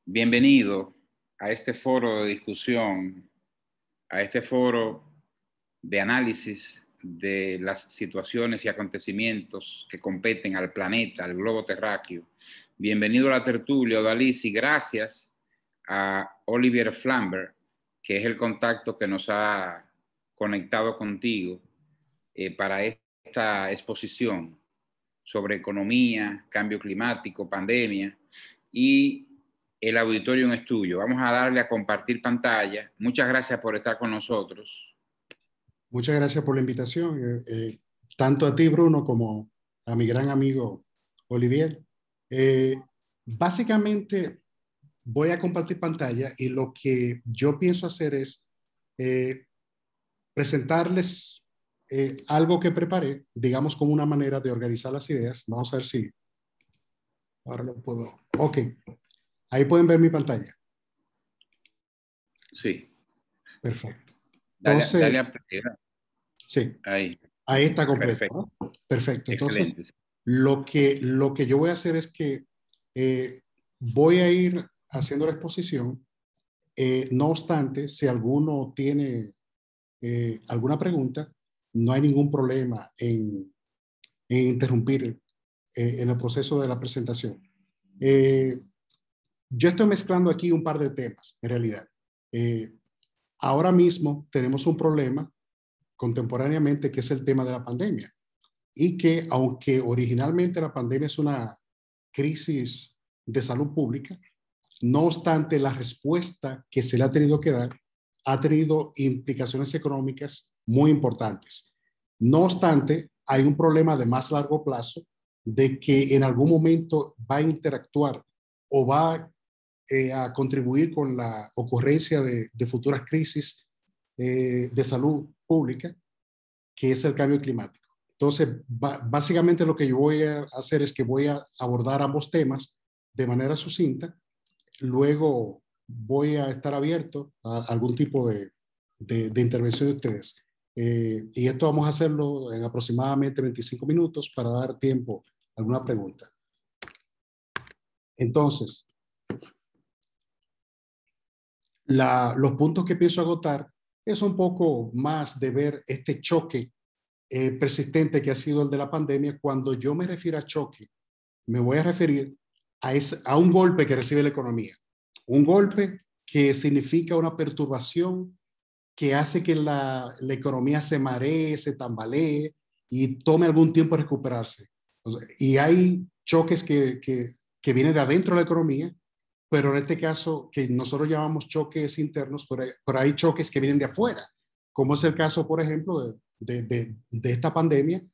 Bienvenido a este foro de discusión, a este foro de análisis de las situaciones y acontecimientos que competen al planeta, al globo terráqueo. Bienvenido a la tertulia, Odalis, y gracias a Olivier Flambert, que es el contacto que nos ha conectado contigo para esta exposición sobre economía, cambio climático, pandemia, y el auditorio es tuyo. Vamos a darle a compartir pantalla. Muchas gracias por estar con nosotros. Muchas gracias por la invitación, tanto a ti, Bruno, como a mi gran amigo Olivier. Básicamente voy a compartir pantalla y lo que yo pienso hacer es presentarles algo que preparé, digamos como una manera de organizar las ideas. Vamos a ver si ahora lo puedo. Ok, ahí pueden ver mi pantalla. Sí. Perfecto. Entonces, dale a sí, ahí está completo. Perfecto. ¿No? Perfecto. Entonces, excelente. lo que yo voy a hacer es que voy a ir haciendo la exposición. No obstante, si alguno tiene alguna pregunta, no hay ningún problema en interrumpir en el proceso de la presentación. Yo estoy mezclando aquí un par de temas, en realidad. Ahora mismo tenemos un problema contemporáneamente que es el tema de la pandemia y que aunque originalmente la pandemia es una crisis de salud pública, no obstante la respuesta que se le ha tenido que dar ha tenido implicaciones económicas muy importantes. No obstante, hay un problema de más largo plazo de que en algún momento va a interactuar o va a contribuir con la ocurrencia de futuras crisis de salud pública, que es el cambio climático. Entonces, básicamente lo que yo voy a hacer es que voy a abordar ambos temas de manera sucinta. Luego voy a estar abierto a algún tipo de intervención de ustedes. Y esto vamos a hacerlo en aproximadamente 25 minutos para dar tiempo a alguna pregunta. Entonces, los puntos que pienso agotar es un poco más de ver este choque persistente que ha sido el de la pandemia. Cuando yo me refiero a choque, me voy a referir a un golpe que recibe la economía. Un golpe que significa una perturbación que hace que la economía se maree, se tambalee y tome algún tiempo recuperarse. Y hay choques que vienen de adentro de la economía, pero en este caso, que nosotros llamamos choques internos, pero hay choques que vienen de afuera, como es el caso, por ejemplo, de esta pandemia,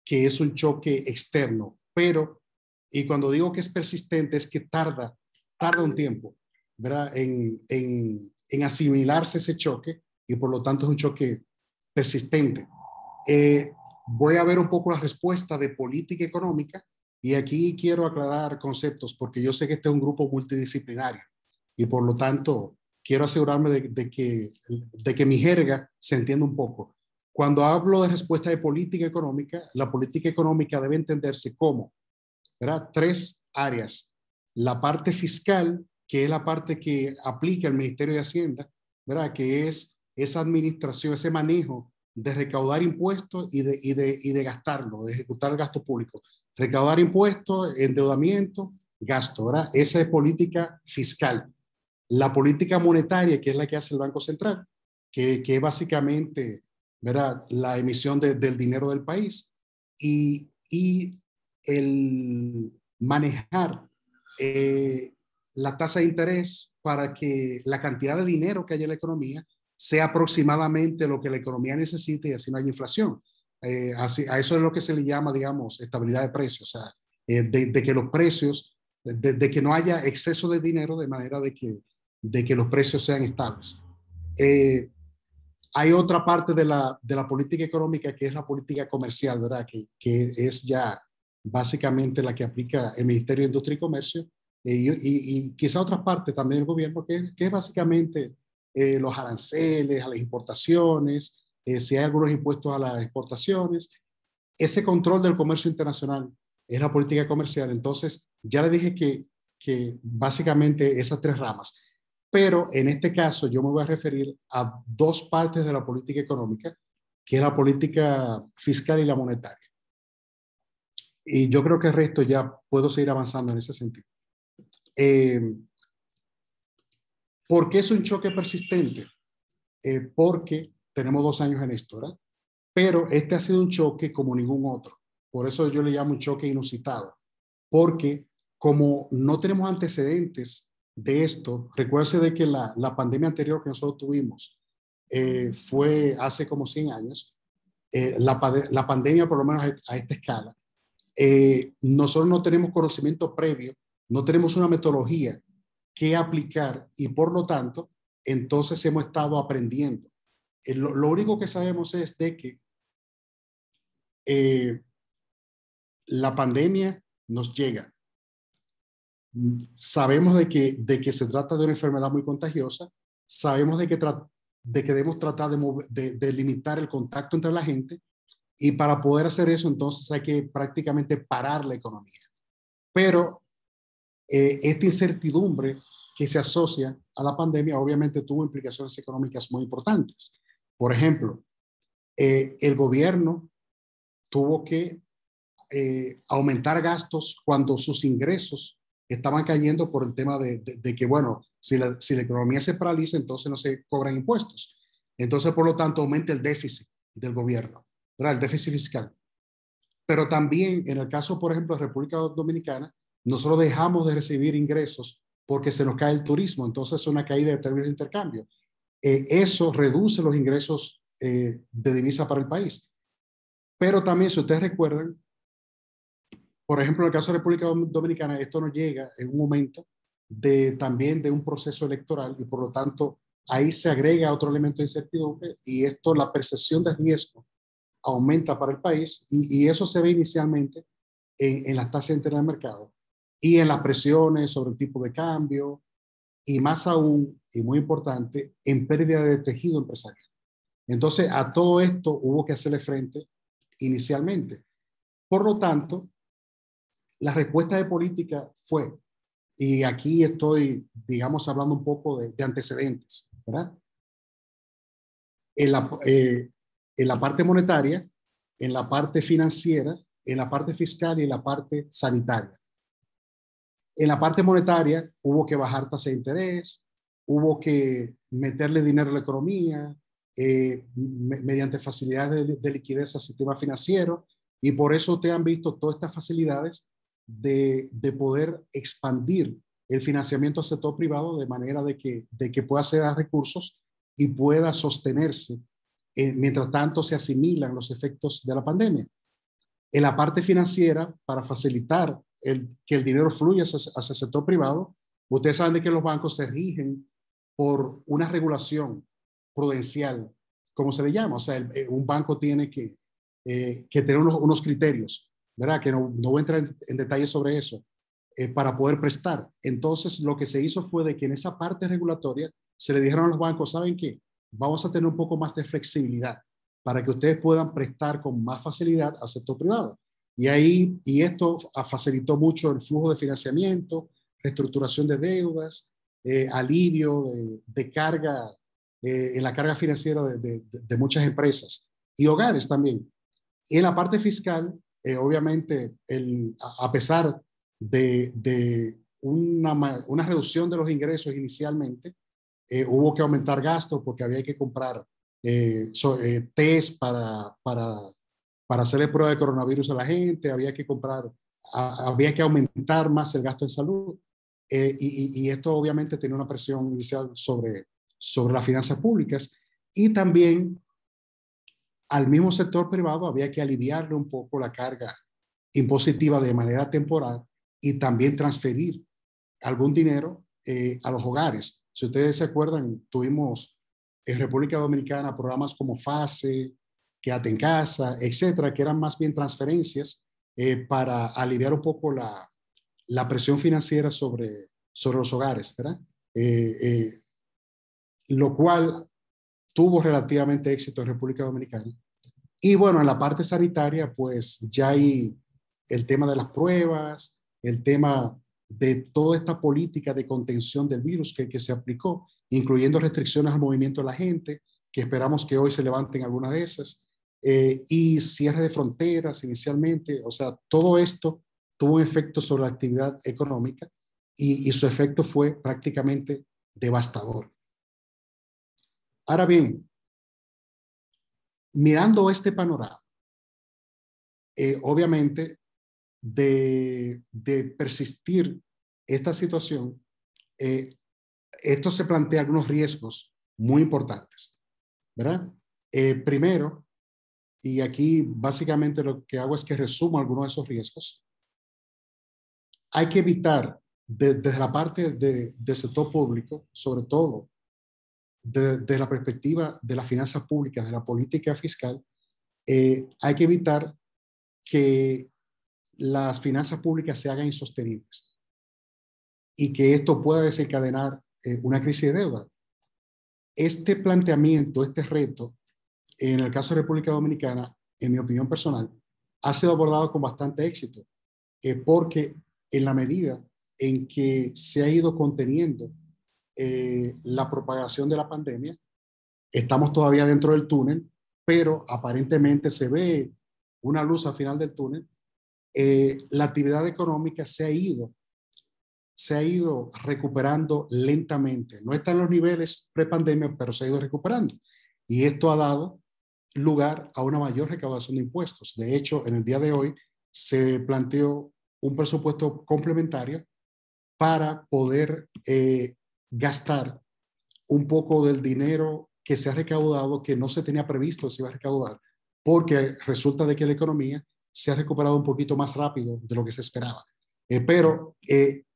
que es un choque externo. Pero, y cuando digo que es persistente, es que tarda un tiempo, ¿verdad? En asimilarse ese choque y por lo tanto es un choque persistente. Voy a ver un poco la respuesta de política económica y aquí quiero aclarar conceptos porque yo sé que este es un grupo multidisciplinario y por lo tanto quiero asegurarme de que mi jerga se entienda un poco. Cuando hablo de respuesta de política económica, la política económica debe entenderse como, ¿verdad? Tres áreas. La parte fiscal, que es la parte que aplica el Ministerio de Hacienda, ¿verdad? Que es esa administración, ese manejo de recaudar impuestos y de gastarlo, de ejecutar el gasto público. Recaudar impuestos, endeudamiento, gasto, ¿verdad? Esa es política fiscal. La política monetaria, que es la que hace el Banco Central, que es básicamente, ¿verdad?, la emisión del dinero del país y el manejar la tasa de interés para que la cantidad de dinero que hay en la economía sea aproximadamente lo que la economía necesite y así no haya inflación. A eso es lo que se le llama, digamos, estabilidad de precios, o sea, de que los precios, de que no haya exceso de dinero de manera de que los precios sean estables. Hay otra parte de la política económica que es la política comercial, ¿verdad? Que es ya básicamente la que aplica el Ministerio de Industria y Comercio y quizá otras partes también del gobierno, que es básicamente los aranceles a las importaciones, si hay algunos impuestos a las exportaciones. Ese control del comercio internacional es la política comercial. Entonces, ya le dije que que básicamente esas tres ramas. Pero en este caso yo me voy a referir a dos partes de la política económica, que es la política fiscal y la monetaria. Y yo creo que el resto ya puedo seguir avanzando en ese sentido. ¿Por qué es un choque persistente? Porque tenemos 2 años en esto, ¿verdad? Pero este ha sido un choque como ningún otro. Por eso yo le llamo un choque inusitado. Porque como no tenemos antecedentes de esto, recuérdese de que la pandemia anterior que nosotros tuvimos fue hace como 100 años. La pandemia, por lo menos a esta escala, nosotros no tenemos conocimiento previo, no tenemos una metodología que aplicar y por lo tanto, entonces hemos estado aprendiendo. Lo único que sabemos es de que la pandemia nos llega. Sabemos de que se trata de una enfermedad muy contagiosa, sabemos de que debemos tratar de limitar el contacto entre la gente y para poder hacer eso entonces hay que prácticamente parar la economía. Pero esta incertidumbre que se asocia a la pandemia obviamente tuvo implicaciones económicas muy importantes. Por ejemplo, el gobierno tuvo que aumentar gastos cuando sus ingresos estaban cayendo por el tema de que, bueno, si la economía se paraliza, entonces no se cobran impuestos. Entonces, por lo tanto, aumenta el déficit del gobierno, ¿verdad? El déficit fiscal. Pero también, en el caso, por ejemplo, de República Dominicana, nosotros dejamos de recibir ingresos porque se nos cae el turismo, entonces es una caída de términos de intercambio. Eso reduce los ingresos de divisa para el país. Pero también, si ustedes recuerdan, por ejemplo, en el caso de República Dominicana, esto nos llega en un momento también de un proceso electoral y por lo tanto ahí se agrega otro elemento de incertidumbre y esto, la percepción de riesgo aumenta para el país y eso se ve inicialmente en las tasas internas del mercado y en las presiones sobre el tipo de cambio y más aún, y muy importante, en pérdida de tejido empresarial. Entonces, a todo esto hubo que hacerle frente inicialmente. Por lo tanto, la respuesta de política fue, y aquí estoy, digamos, hablando un poco de antecedentes, ¿verdad? En la parte monetaria, en la parte financiera, en la parte fiscal y en la parte sanitaria. En la parte monetaria hubo que bajar tasa de interés, hubo que meterle dinero a la economía, mediante facilidades de liquidez al sistema financiero, y por eso ustedes han visto todas estas facilidades de poder expandir el financiamiento al sector privado de manera de que pueda acceder a recursos y pueda sostenerse mientras tanto se asimilan los efectos de la pandemia. En la parte financiera, para facilitar que el dinero fluya hacia el sector privado, ustedes saben de que los bancos se rigen por una regulación prudencial, como se le llama. O sea, un banco tiene que tener unos criterios, ¿verdad? Que no voy a entrar en detalles sobre eso, para poder prestar. Entonces, lo que se hizo fue de que en esa parte regulatoria se le dijeron a los bancos, ¿saben qué? Vamos a tener un poco más de flexibilidad para que ustedes puedan prestar con más facilidad al sector privado. Y esto facilitó mucho el flujo de financiamiento, reestructuración de deudas, alivio de carga, en la carga financiera de muchas empresas y hogares también. Y en la parte fiscal, obviamente, a pesar de una reducción de los ingresos inicialmente, hubo que aumentar gastos porque había que comprar test para hacerle prueba de coronavirus a la gente, había que aumentar más el gasto en salud y esto obviamente tiene una presión inicial sobre las finanzas públicas y también al mismo sector privado había que aliviarle un poco la carga impositiva de manera temporal y también transferir algún dinero a los hogares. Si ustedes se acuerdan, tuvimos en República Dominicana programas como FASE, Quédate en Casa, etcétera, que eran más bien transferencias para aliviar un poco la presión financiera sobre los hogares, ¿verdad? Lo cual tuvo relativamente éxito en República Dominicana. Y bueno, en la parte sanitaria, pues ya hay el tema de las pruebas, el tema de toda esta política de contención del virus que se aplicó, incluyendo restricciones al movimiento de la gente, que esperamos que hoy se levanten algunas de esas, y cierre de fronteras inicialmente. O sea, todo esto tuvo un efecto sobre la actividad económica y su efecto fue prácticamente devastador. Ahora bien, mirando este panorama, obviamente, de persistir esta situación, esto se plantea algunos riesgos muy importantes, ¿verdad? Primero, y aquí básicamente lo que hago es que resumo algunos de esos riesgos, hay que evitar desde la parte del sector público, sobre todo desde la perspectiva de las finanzas públicas, de la política fiscal, hay que evitar que las finanzas públicas se hagan insostenibles y que esto pueda desencadenar una crisis de deuda. Este planteamiento, este reto, en el caso de República Dominicana, en mi opinión personal, ha sido abordado con bastante éxito, porque en la medida en que se ha ido conteniendo la propagación de la pandemia, estamos todavía dentro del túnel, pero aparentemente se ve una luz al final del túnel. La actividad económica se ha ido recuperando lentamente. No está en los niveles prepandemia, pero se ha ido recuperando. Y esto ha dado lugar a una mayor recaudación de impuestos. De hecho, en el día de hoy se planteó un presupuesto complementario para poder gastar un poco del dinero que se ha recaudado, que no se tenía previsto se iba a recaudar, porque resulta de que la economía se ha recuperado un poquito más rápido de lo que se esperaba. Pero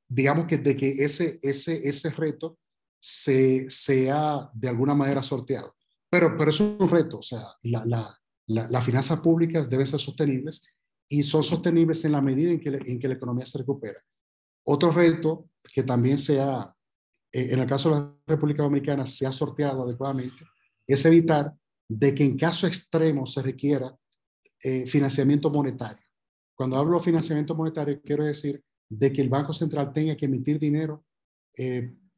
digamos que de que ese reto se ha de alguna manera sorteado. Pero es un reto, o sea, las finanzas públicas deben ser sostenibles y son sostenibles en la medida en que la economía se recupera. Otro reto que también en el caso de la República Dominicana se ha sorteado adecuadamente, es evitar de que en caso extremo se requiera financiamiento monetario. Cuando hablo de financiamiento monetario, quiero decir de que el Banco Central tenga que emitir dinero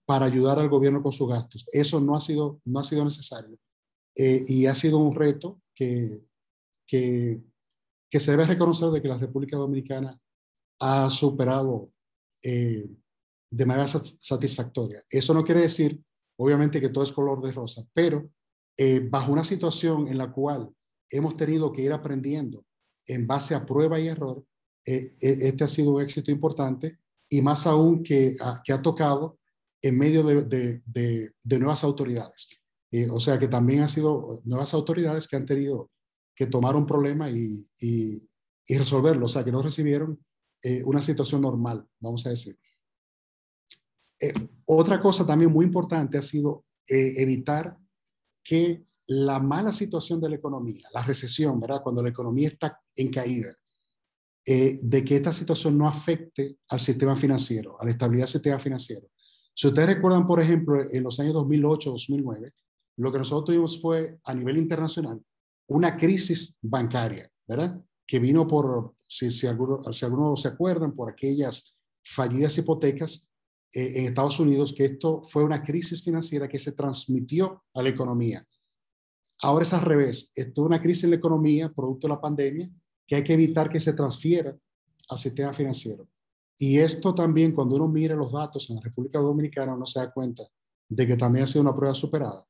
para ayudar al gobierno con sus gastos. Eso no ha sido necesario y ha sido un reto que se debe reconocer de que la República Dominicana ha superado de manera satisfactoria. Eso no quiere decir, obviamente, que todo es color de rosa, pero bajo una situación en la cual hemos tenido que ir aprendiendo en base a prueba y error, este ha sido un éxito importante y más aún que ha tocado en medio de nuevas autoridades. O sea que también han sido nuevas autoridades que han tenido que tomar un problema y resolverlo. O sea que no recibieron una situación normal, vamos a decir. Otra cosa también muy importante ha sido evitar que la mala situación de la economía, la recesión, ¿verdad? Cuando la economía está en caída, de que esta situación no afecte al sistema financiero, a la estabilidad del sistema financiero. Si ustedes recuerdan, por ejemplo, en los años 2008-2009, lo que nosotros tuvimos fue, a nivel internacional, una crisis bancaria, ¿verdad? Que vino por, si algunos se acuerdan, por aquellas fallidas hipotecas en Estados Unidos, que esto fue una crisis financiera que se transmitió a la economía. Ahora es al revés. Esto es una crisis en la economía, producto de la pandemia, que hay que evitar que se transfiera al sistema financiero. Y esto también, cuando uno mira los datos en la República Dominicana, uno se da cuenta de que también ha sido una prueba superada.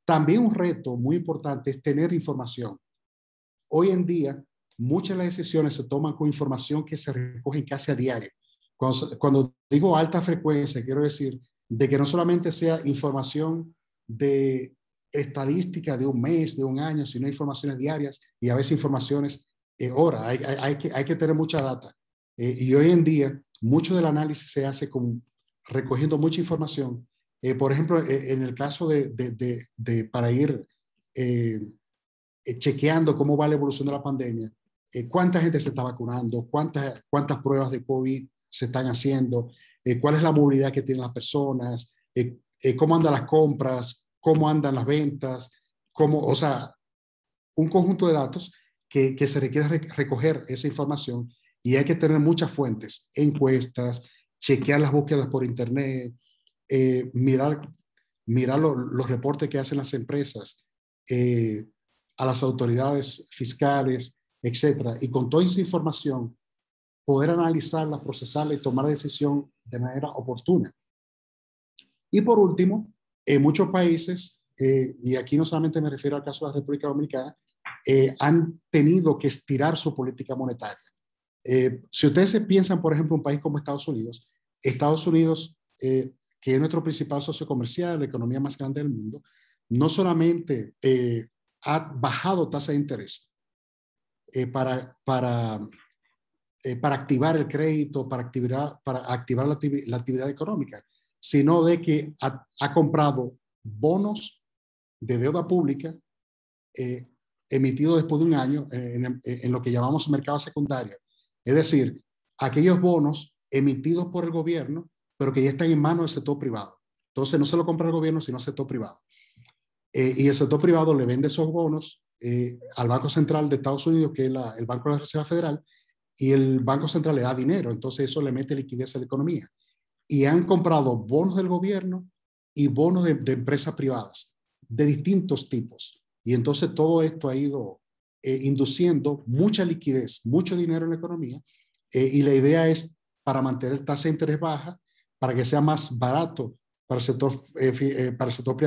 También un reto muy importante es tener información. Hoy en día, muchas de las decisiones se toman con información que se recoge casi a diario. Cuando digo alta frecuencia, quiero decir de que no solamente sea información de estadística de un mes, de un año, sino informaciones diarias y a veces informaciones hora. Hay que tener mucha data. Y hoy en día, mucho del análisis se hace recogiendo mucha información. Por ejemplo, en el caso para ir chequeando cómo va la evolución de la pandemia, cuánta gente se está vacunando, cuántas pruebas de COVID se están haciendo, cuál es la movilidad que tienen las personas, cómo andan las compras, cómo andan las ventas, o sea, un conjunto de datos que se requiere recoger esa información y hay que tener muchas fuentes, encuestas, chequear las búsquedas por internet, mirar los reportes que hacen las empresas a las autoridades fiscales, etcétera. Y con toda esa información, poder analizarla, procesarla y tomar la decisión de manera oportuna. Y por último, en muchos países, y aquí no solamente me refiero al caso de la República Dominicana, han tenido que estirar su política monetaria. Si ustedes se piensan, por ejemplo, un país como Estados Unidos, que es nuestro principal socio comercial, la economía más grande del mundo, no solamente ha bajado tasa de interés para activar el crédito, para activar la actividad económica, sino de que ha comprado bonos de deuda pública emitidos después de un año en lo que llamamos mercado secundario. Es decir, aquellos bonos emitidos por el gobierno, pero que ya están en manos del sector privado. Entonces no se lo compra el gobierno, sino el sector privado. Y el sector privado le vende esos bonos al Banco Central de Estados Unidos, que es el Banco de la Reserva Federal, y el Banco Central le da dinero. Entonces eso le mete liquidez a la economía. Y han comprado bonos del gobierno y bonos de empresas privadas de distintos tipos. Y entonces todo esto ha ido induciendo mucha liquidez, mucho dinero en la economía. Y la idea es para mantener tasa de interés baja, para que sea más barato para el sector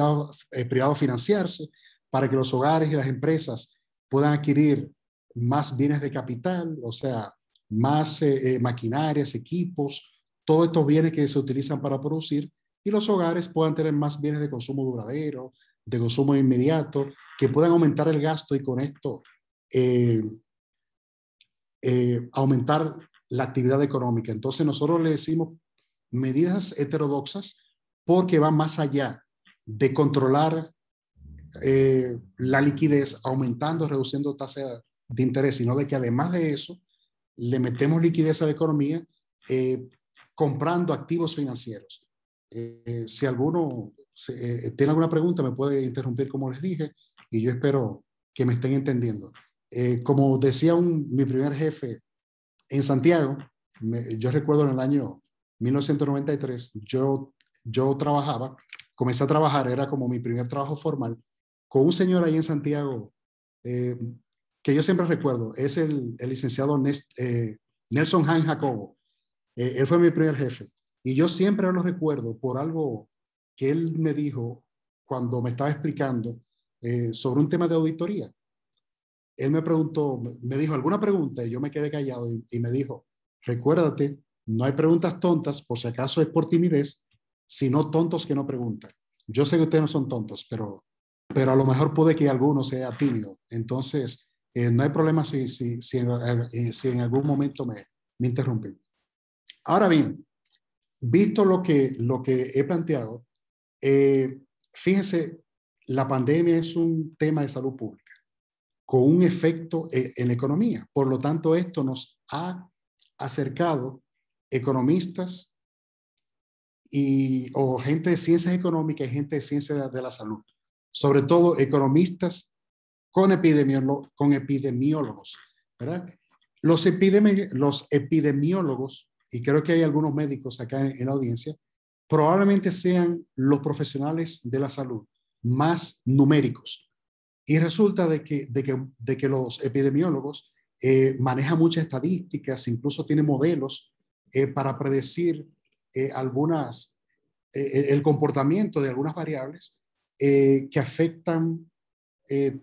privado financiarse, para que los hogares y las empresas puedan adquirir más bienes de capital, o sea, más maquinarias, equipos, todos estos bienes que se utilizan para producir, y los hogares puedan tener más bienes de consumo duradero, de consumo inmediato, que puedan aumentar el gasto y con esto aumentar la actividad económica. Entonces nosotros le decimos medidas heterodoxas porque van más allá de controlar la liquidez, aumentando, reduciendo tasas de interés, sino de que además de eso le metemos liquidez a la economía comprando activos financieros. Si alguno tiene alguna pregunta, me puede interrumpir, como les dije, y yo espero que me estén entendiendo. Como decía mi primer jefe en Santiago, yo recuerdo en el año 1993, yo trabajaba, comencé a trabajar, era como mi primer trabajo formal, con un señor ahí en Santiago, que yo siempre recuerdo, es el licenciado Nelson Hain Jacobo. Él fue mi primer jefe. Y yo siempre lo recuerdo por algo que él me dijo cuando me estaba explicando sobre un tema de auditoría. Él me preguntó, me dijo alguna pregunta y yo me quedé callado y me dijo, recuérdate, no hay preguntas tontas, por si acaso es por timidez, sino tontos que no preguntan. Yo sé que ustedes no son tontos, pero a lo mejor puede que alguno sea tímido. Entonces, no hay problema si en algún momento me interrumpen. Ahora bien, visto lo que he planteado, fíjense, la pandemia es un tema de salud pública con un efecto en la economía. Por lo tanto, esto nos ha acercado economistas o gente de ciencias económicas y gente de ciencias de la salud. Sobre todo economistas con epidemiólogos, ¿verdad? Los epidemiólogos, y creo que hay algunos médicos acá en la audiencia, probablemente sean los profesionales de la salud más numéricos. Y resulta de que los epidemiólogos manejan muchas estadísticas, incluso tienen modelos para predecir el comportamiento de algunas variables que afectan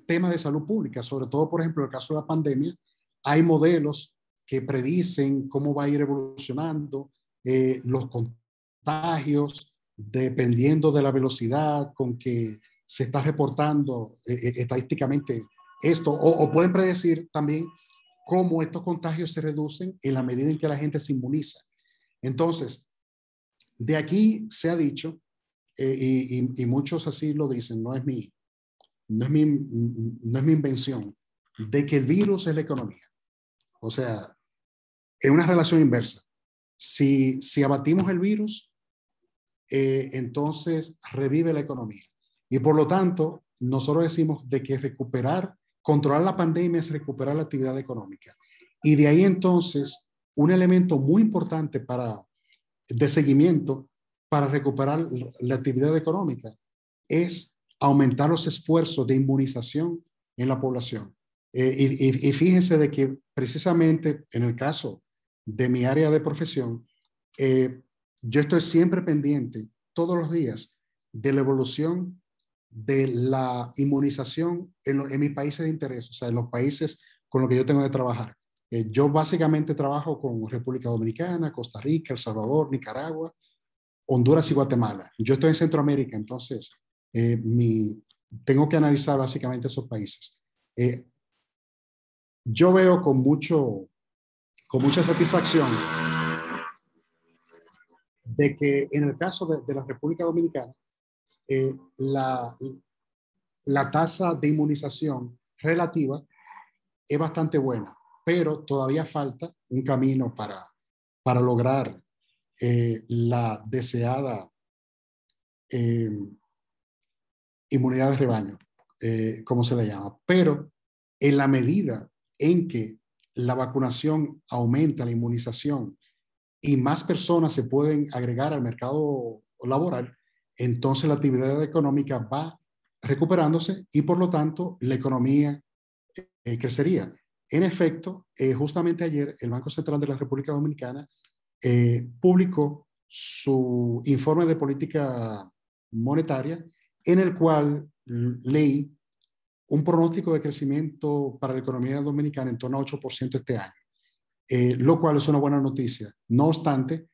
temas de salud pública. Sobre todo, por ejemplo, en el caso de la pandemia, hay modelos que predicen cómo va a ir evolucionando los contagios, dependiendo de la velocidad con que se está reportando estadísticamente esto, o pueden predecir también cómo estos contagios se reducen en la medida en que la gente se inmuniza. Entonces, de aquí se ha dicho, y muchos así lo dicen, no es mi invención, de que el virus es la economía. O sea, es una relación inversa. Si abatimos el virus, entonces revive la economía. Y por lo tanto, nosotros decimos de que controlar la pandemia es recuperar la actividad económica. Y de ahí entonces un elemento muy importante de seguimiento para recuperar la actividad económica es aumentar los esfuerzos de inmunización en la población. Y fíjense de que precisamente en el caso de mi área de profesión, yo estoy siempre pendiente todos los días de la evolución de la inmunización en mis países de interés, o sea, en los países con los que yo tengo que trabajar. Yo básicamente trabajo con República Dominicana, Costa Rica, El Salvador, Nicaragua, Honduras y Guatemala. Yo estoy en Centroamérica, entonces tengo que analizar básicamente esos países. Yo veo con mucha satisfacción de que en el caso de la República Dominicana, la tasa de inmunización relativa es bastante buena, pero todavía falta un camino para lograr la deseada inmunidad de rebaño, como se le llama. Pero en la medida en que la vacunación aumenta, la inmunización, y más personas se pueden agregar al mercado laboral, entonces la actividad económica va recuperándose y por lo tanto la economía crecería. En efecto, justamente ayer el Banco Central de la República Dominicana publicó su informe de política monetaria en el cual leí un pronóstico de crecimiento para la economía dominicana en torno a 8% este año, lo cual es una buena noticia. No obstante,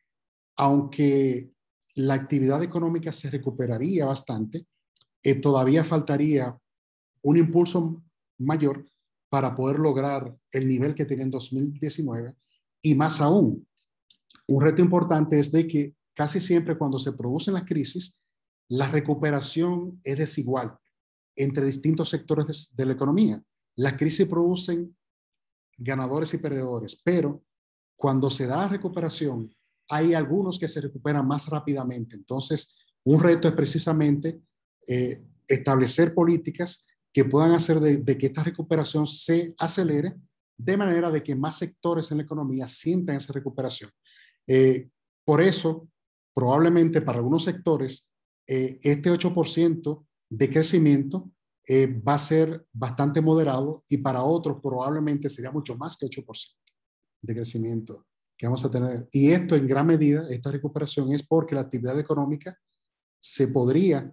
aunque la actividad económica se recuperaría bastante, todavía faltaría un impulso mayor para poder lograr el nivel que tenía en 2019 y más aún, un reto importante es de que casi siempre cuando se producen las crisis, la recuperación es desigual entre distintos sectores de la economía. Las crisis producen ganadores y perdedores, pero cuando se da la recuperación, hay algunos que se recuperan más rápidamente. Entonces, un reto es precisamente establecer políticas que puedan hacer de que esta recuperación se acelere de manera de que más sectores en la economía sientan esa recuperación. Por eso, probablemente para algunos sectores, este 8% de crecimiento va a ser bastante moderado y para otros probablemente sería mucho más que 8% de crecimiento que vamos a tener. Y esto en gran medida, esta recuperación es porque la actividad económica se podría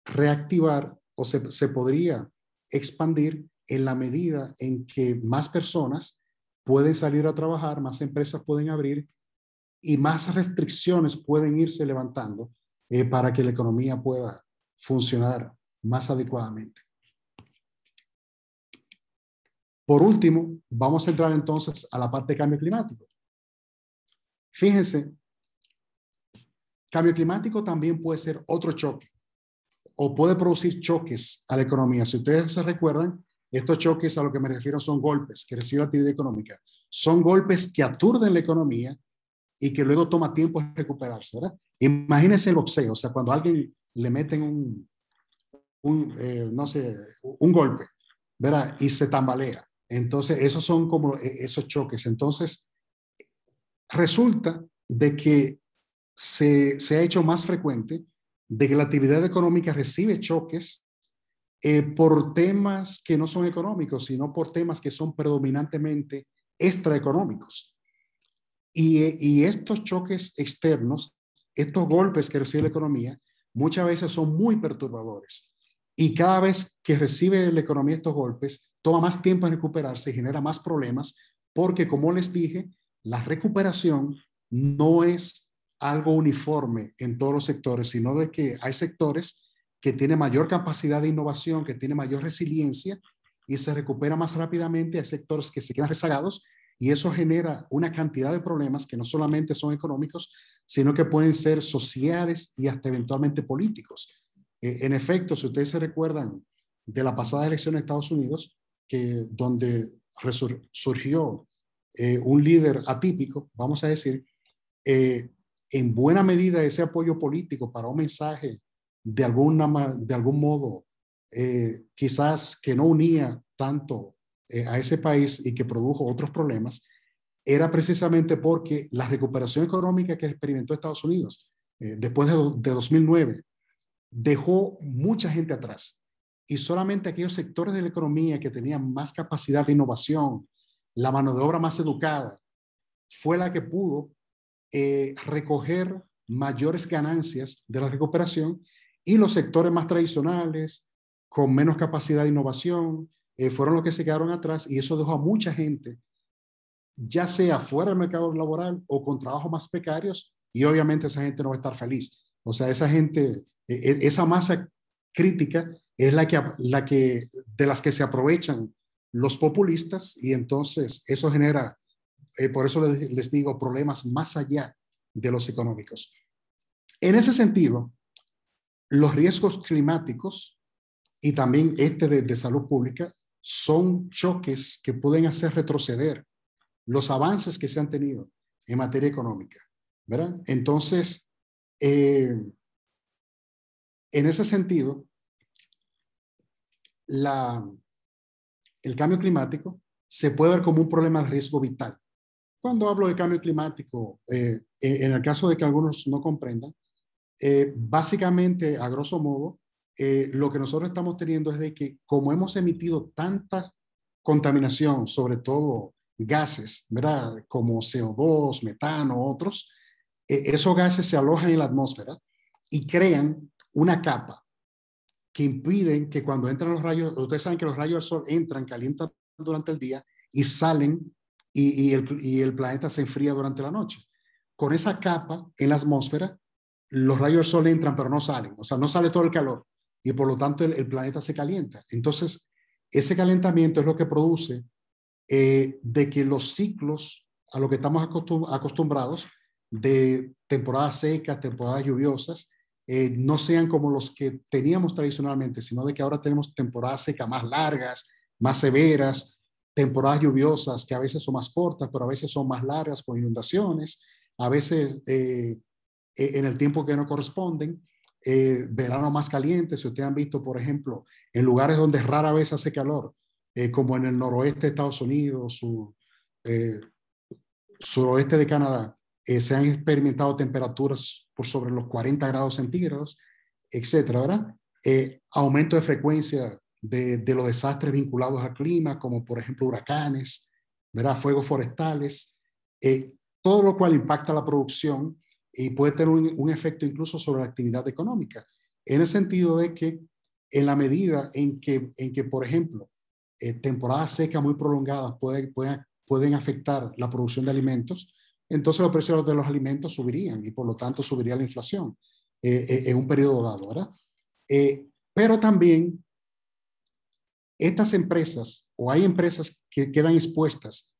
reactivar o se podría expandir en la medida en que más personas pueden salir a trabajar, más empresas pueden abrir y más restricciones pueden irse levantando para que la economía pueda funcionar más adecuadamente. Por último, vamos a entrar entonces a la parte de cambio climático. Fíjense, cambio climático también puede ser otro choque o puede producir choques a la economía. Si ustedes se recuerdan, estos choques a lo que me refiero son golpes que recibe la actividad económica. Son golpes que aturden la economía y que luego toma tiempo en recuperarse, ¿verdad? Imagínense el boxeo, o sea, cuando a alguien le meten no sé, un golpe, ¿verdad? Y se tambalea. Entonces, esos son como esos choques. Entonces, resulta de que se ha hecho más frecuente de que la actividad económica recibe choques por temas que no son económicos, sino por temas que son predominantemente extraeconómicos. Y estos choques externos, estos golpes que recibe la economía, muchas veces son muy perturbadores. Y cada vez que recibe la economía estos golpes, toma más tiempo en recuperarse y genera más problemas, porque como les dije, la recuperación no es algo uniforme en todos los sectores, sino de que hay sectores que tienen mayor capacidad de innovación, que tienen mayor resiliencia y se recupera más rápidamente. Hay sectores que se quedan rezagados y eso genera una cantidad de problemas que no solamente son económicos, sino que pueden ser sociales y hasta eventualmente políticos. En efecto, si ustedes se recuerdan de la pasada elección en Estados Unidos, donde surgió un líder atípico, vamos a decir, en buena medida ese apoyo político para un mensaje de algún modo, quizás que no unía tanto a ese país y que produjo otros problemas, era precisamente porque la recuperación económica que experimentó Estados Unidos después de 2009 dejó mucha gente atrás. Y solamente aquellos sectores de la economía que tenían más capacidad de innovación, la mano de obra más educada, fue la que pudo recoger mayores ganancias de la recuperación, y los sectores más tradicionales, con menos capacidad de innovación, fueron los que se quedaron atrás, y eso dejó a mucha gente, ya sea fuera del mercado laboral o con trabajos más precarios, y obviamente esa gente no va a estar feliz. O sea, esa gente, esa masa crítica es de las que se aprovechan los populistas, y entonces eso genera, por eso les digo, problemas más allá de los económicos. En ese sentido, los riesgos climáticos y también de salud pública son choques que pueden hacer retroceder los avances que se han tenido en materia económica, ¿verdad? Entonces, en ese sentido, el cambio climático se puede ver como un problema de riesgo vital. Cuando hablo de cambio climático, en el caso de que algunos no comprendan, básicamente, a grosso modo, lo que nosotros estamos teniendo es de que, como hemos emitido tanta contaminación, sobre todo gases, ¿verdad? Como CO2, metano, otros, esos gases se alojan en la atmósfera y crean una capa que impiden que cuando entran los rayos, ustedes saben que los rayos del sol entran, calientan durante el día y salen, y el planeta se enfría durante la noche. Con esa capa en la atmósfera, los rayos del sol entran pero no salen, o sea, no sale todo el calor, y por lo tanto el planeta se calienta. Entonces, ese calentamiento es lo que produce de que los ciclos a lo que estamos acostumbrados, de temporadas secas, temporadas lluviosas, no sean como los que teníamos tradicionalmente, sino de que ahora tenemos temporadas secas más largas, más severas, temporadas lluviosas que a veces son más cortas, pero a veces son más largas con inundaciones, a veces en el tiempo que no corresponden, verano más caliente. Si ustedes han visto, por ejemplo, en lugares donde rara vez hace calor, como en el noroeste de Estados Unidos, suroeste de Canadá, se han experimentado temperaturas por sobre los 40 grados centígrados, etcétera, ¿verdad? Aumento de frecuencia de los desastres vinculados al clima, como por ejemplo huracanes, ¿verdad? Fuegos forestales, todo lo cual impacta la producción y puede tener un efecto incluso sobre la actividad económica, en el sentido de que en la medida en que por ejemplo, temporadas secas muy prolongadas pueden afectar la producción de alimentos, entonces los precios de los alimentos subirían y por lo tanto subiría la inflación en un periodo dado, ¿verdad? Pero también estas empresas, o hay empresas que quedan expuestas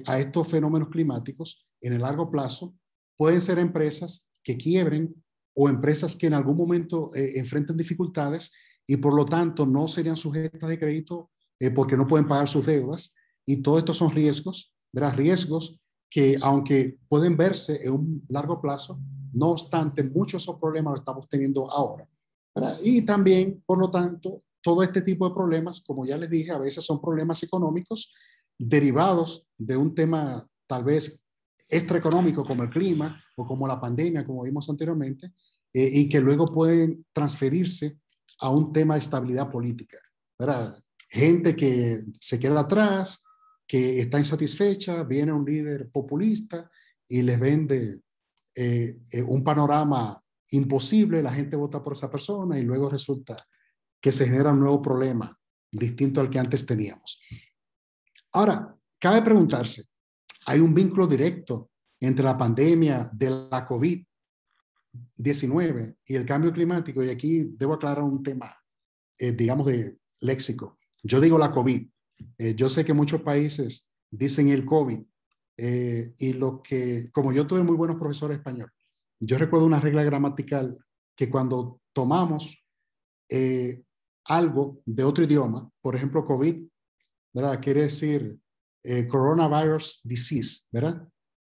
a estos fenómenos climáticos en el largo plazo, pueden ser empresas que quiebren o empresas que en algún momento enfrenten dificultades y por lo tanto no serían sujetas de crédito porque no pueden pagar sus deudas. Y todo esto son riesgos, ¿verdad? Riesgos que, aunque pueden verse en un largo plazo, no obstante, muchos de esos problemas los estamos teniendo ahora, ¿verdad? Y también, por lo tanto, todo este tipo de problemas, como ya les dije, a veces son problemas económicos derivados de un tema tal vez extraeconómico como el clima o como la pandemia, como vimos anteriormente, y que luego pueden transferirse a un tema de estabilidad política, ¿verdad? Gente que se queda atrás, que está insatisfecha, viene un líder populista y les vende un panorama imposible, la gente vota por esa persona y luego resulta que se genera un nuevo problema distinto al que antes teníamos. Ahora, cabe preguntarse, ¿hay un vínculo directo entre la pandemia de la COVID-19 y el cambio climático? Y aquí debo aclarar un tema, digamos, de léxico. Yo digo la COVID. Yo sé que muchos países dicen el COVID. Y como yo tuve muy buenos profesores de español, yo recuerdo una regla gramatical que cuando tomamos algo de otro idioma, por ejemplo, COVID, ¿verdad? Quiere decir coronavirus disease, ¿verdad?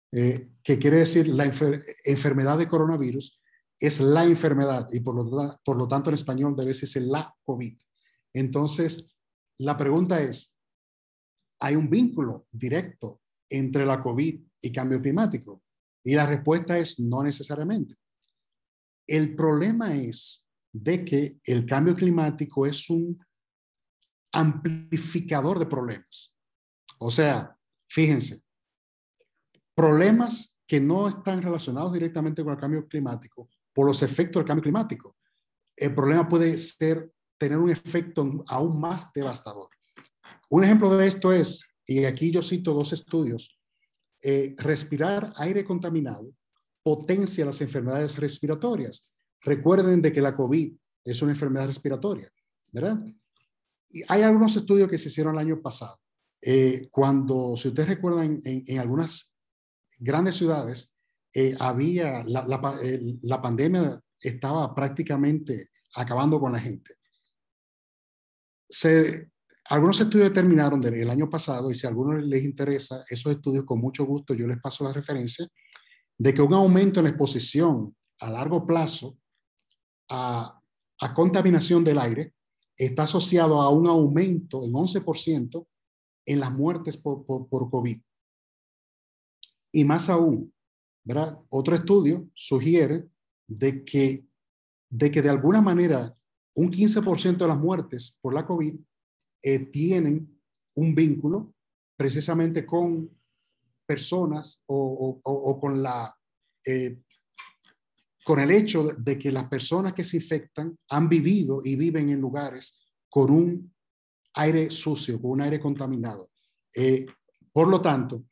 Que quiere decir la enfermedad de coronavirus, es la enfermedad y por lo tanto en español debe decirse la COVID. Entonces, la pregunta es, ¿hay un vínculo directo entre la COVID y cambio climático? Y la respuesta es no necesariamente. El problema es de que el cambio climático es un amplificador de problemas. O sea, fíjense, problemas que no están relacionados directamente con el cambio climático por los efectos del cambio climático. El problema puede tener un efecto aún más devastador. Un ejemplo de esto es, y aquí yo cito dos estudios, respirar aire contaminado potencia las enfermedades respiratorias. Recuerden de que la COVID es una enfermedad respiratoria, ¿verdad? Y hay algunos estudios que se hicieron el año pasado. Cuando, si ustedes recuerdan, en algunas grandes ciudades, la pandemia estaba prácticamente acabando con la gente. Algunos estudios determinaron el año pasado, y si a algunos les interesa esos estudios, con mucho gusto yo les paso la referencia, de que un aumento en la exposición a largo plazo a contaminación del aire está asociado a un aumento en 11% en las muertes por COVID. Y más aún, ¿verdad? Otro estudio sugiere de que de alguna manera un 15% de las muertes por la COVID tienen un vínculo precisamente con personas o con el hecho de que las personas que se infectan han vivido y viven en lugares con un aire sucio, con un aire contaminado. Por lo tanto,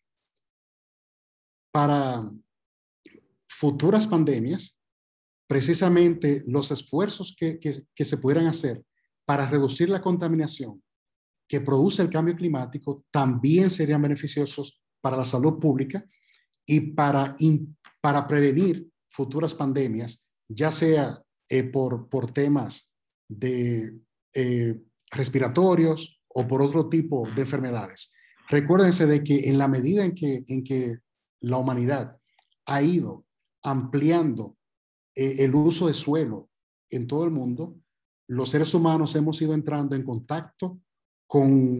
para futuras pandemias, precisamente los esfuerzos que se pudieran hacer para reducir la contaminación que produce el cambio climático también serían beneficiosos para la salud pública y para prevenir futuras pandemias, ya sea por temas de respiratorios o por otro tipo de enfermedades. Recuérdense de que en la medida en que la humanidad ha ido ampliando el uso de suelo en todo el mundo, los seres humanos hemos ido entrando en contacto con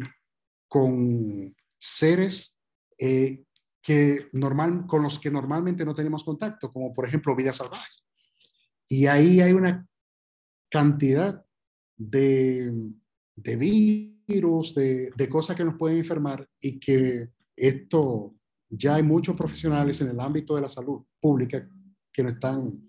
seres con los que normalmente no tenemos contacto, como por ejemplo vida salvaje. Y ahí hay una cantidad de virus, de cosas que nos pueden enfermar, y que esto ya hay muchos profesionales en el ámbito de la salud pública que nos están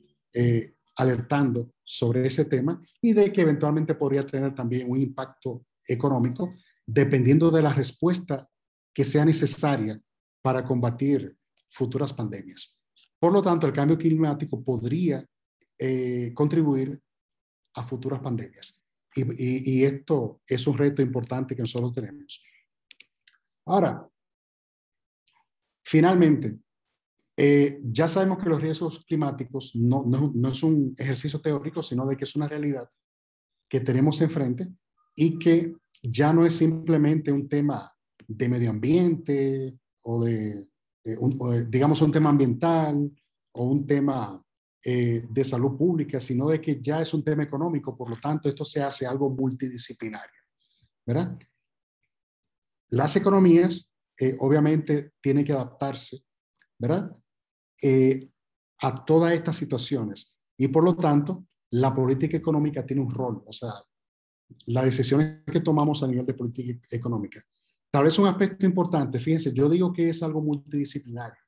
alertando sobre ese tema, y de que eventualmente podría tener también un impacto económico dependiendo de la respuesta que sea necesaria para combatir futuras pandemias. Por lo tanto, el cambio climático podría contribuir a futuras pandemias. Y esto es un reto importante que nosotros tenemos. Ahora, finalmente, ya sabemos que los riesgos climáticos no es un ejercicio teórico, sino de que es una realidad que tenemos enfrente y que ya no es simplemente un tema de medio ambiente o digamos un tema ambiental o un tema de salud pública, sino de que ya es un tema económico. Por lo tanto, esto se hace algo multidisciplinario, ¿verdad? Las economías obviamente tienen que adaptarse, ¿verdad? A todas estas situaciones, y por lo tanto la política económica tiene un rol, o sea, las decisiones que tomamos a nivel de política económica. Tal vez un aspecto importante, fíjense, yo digo que es algo multidisciplinario,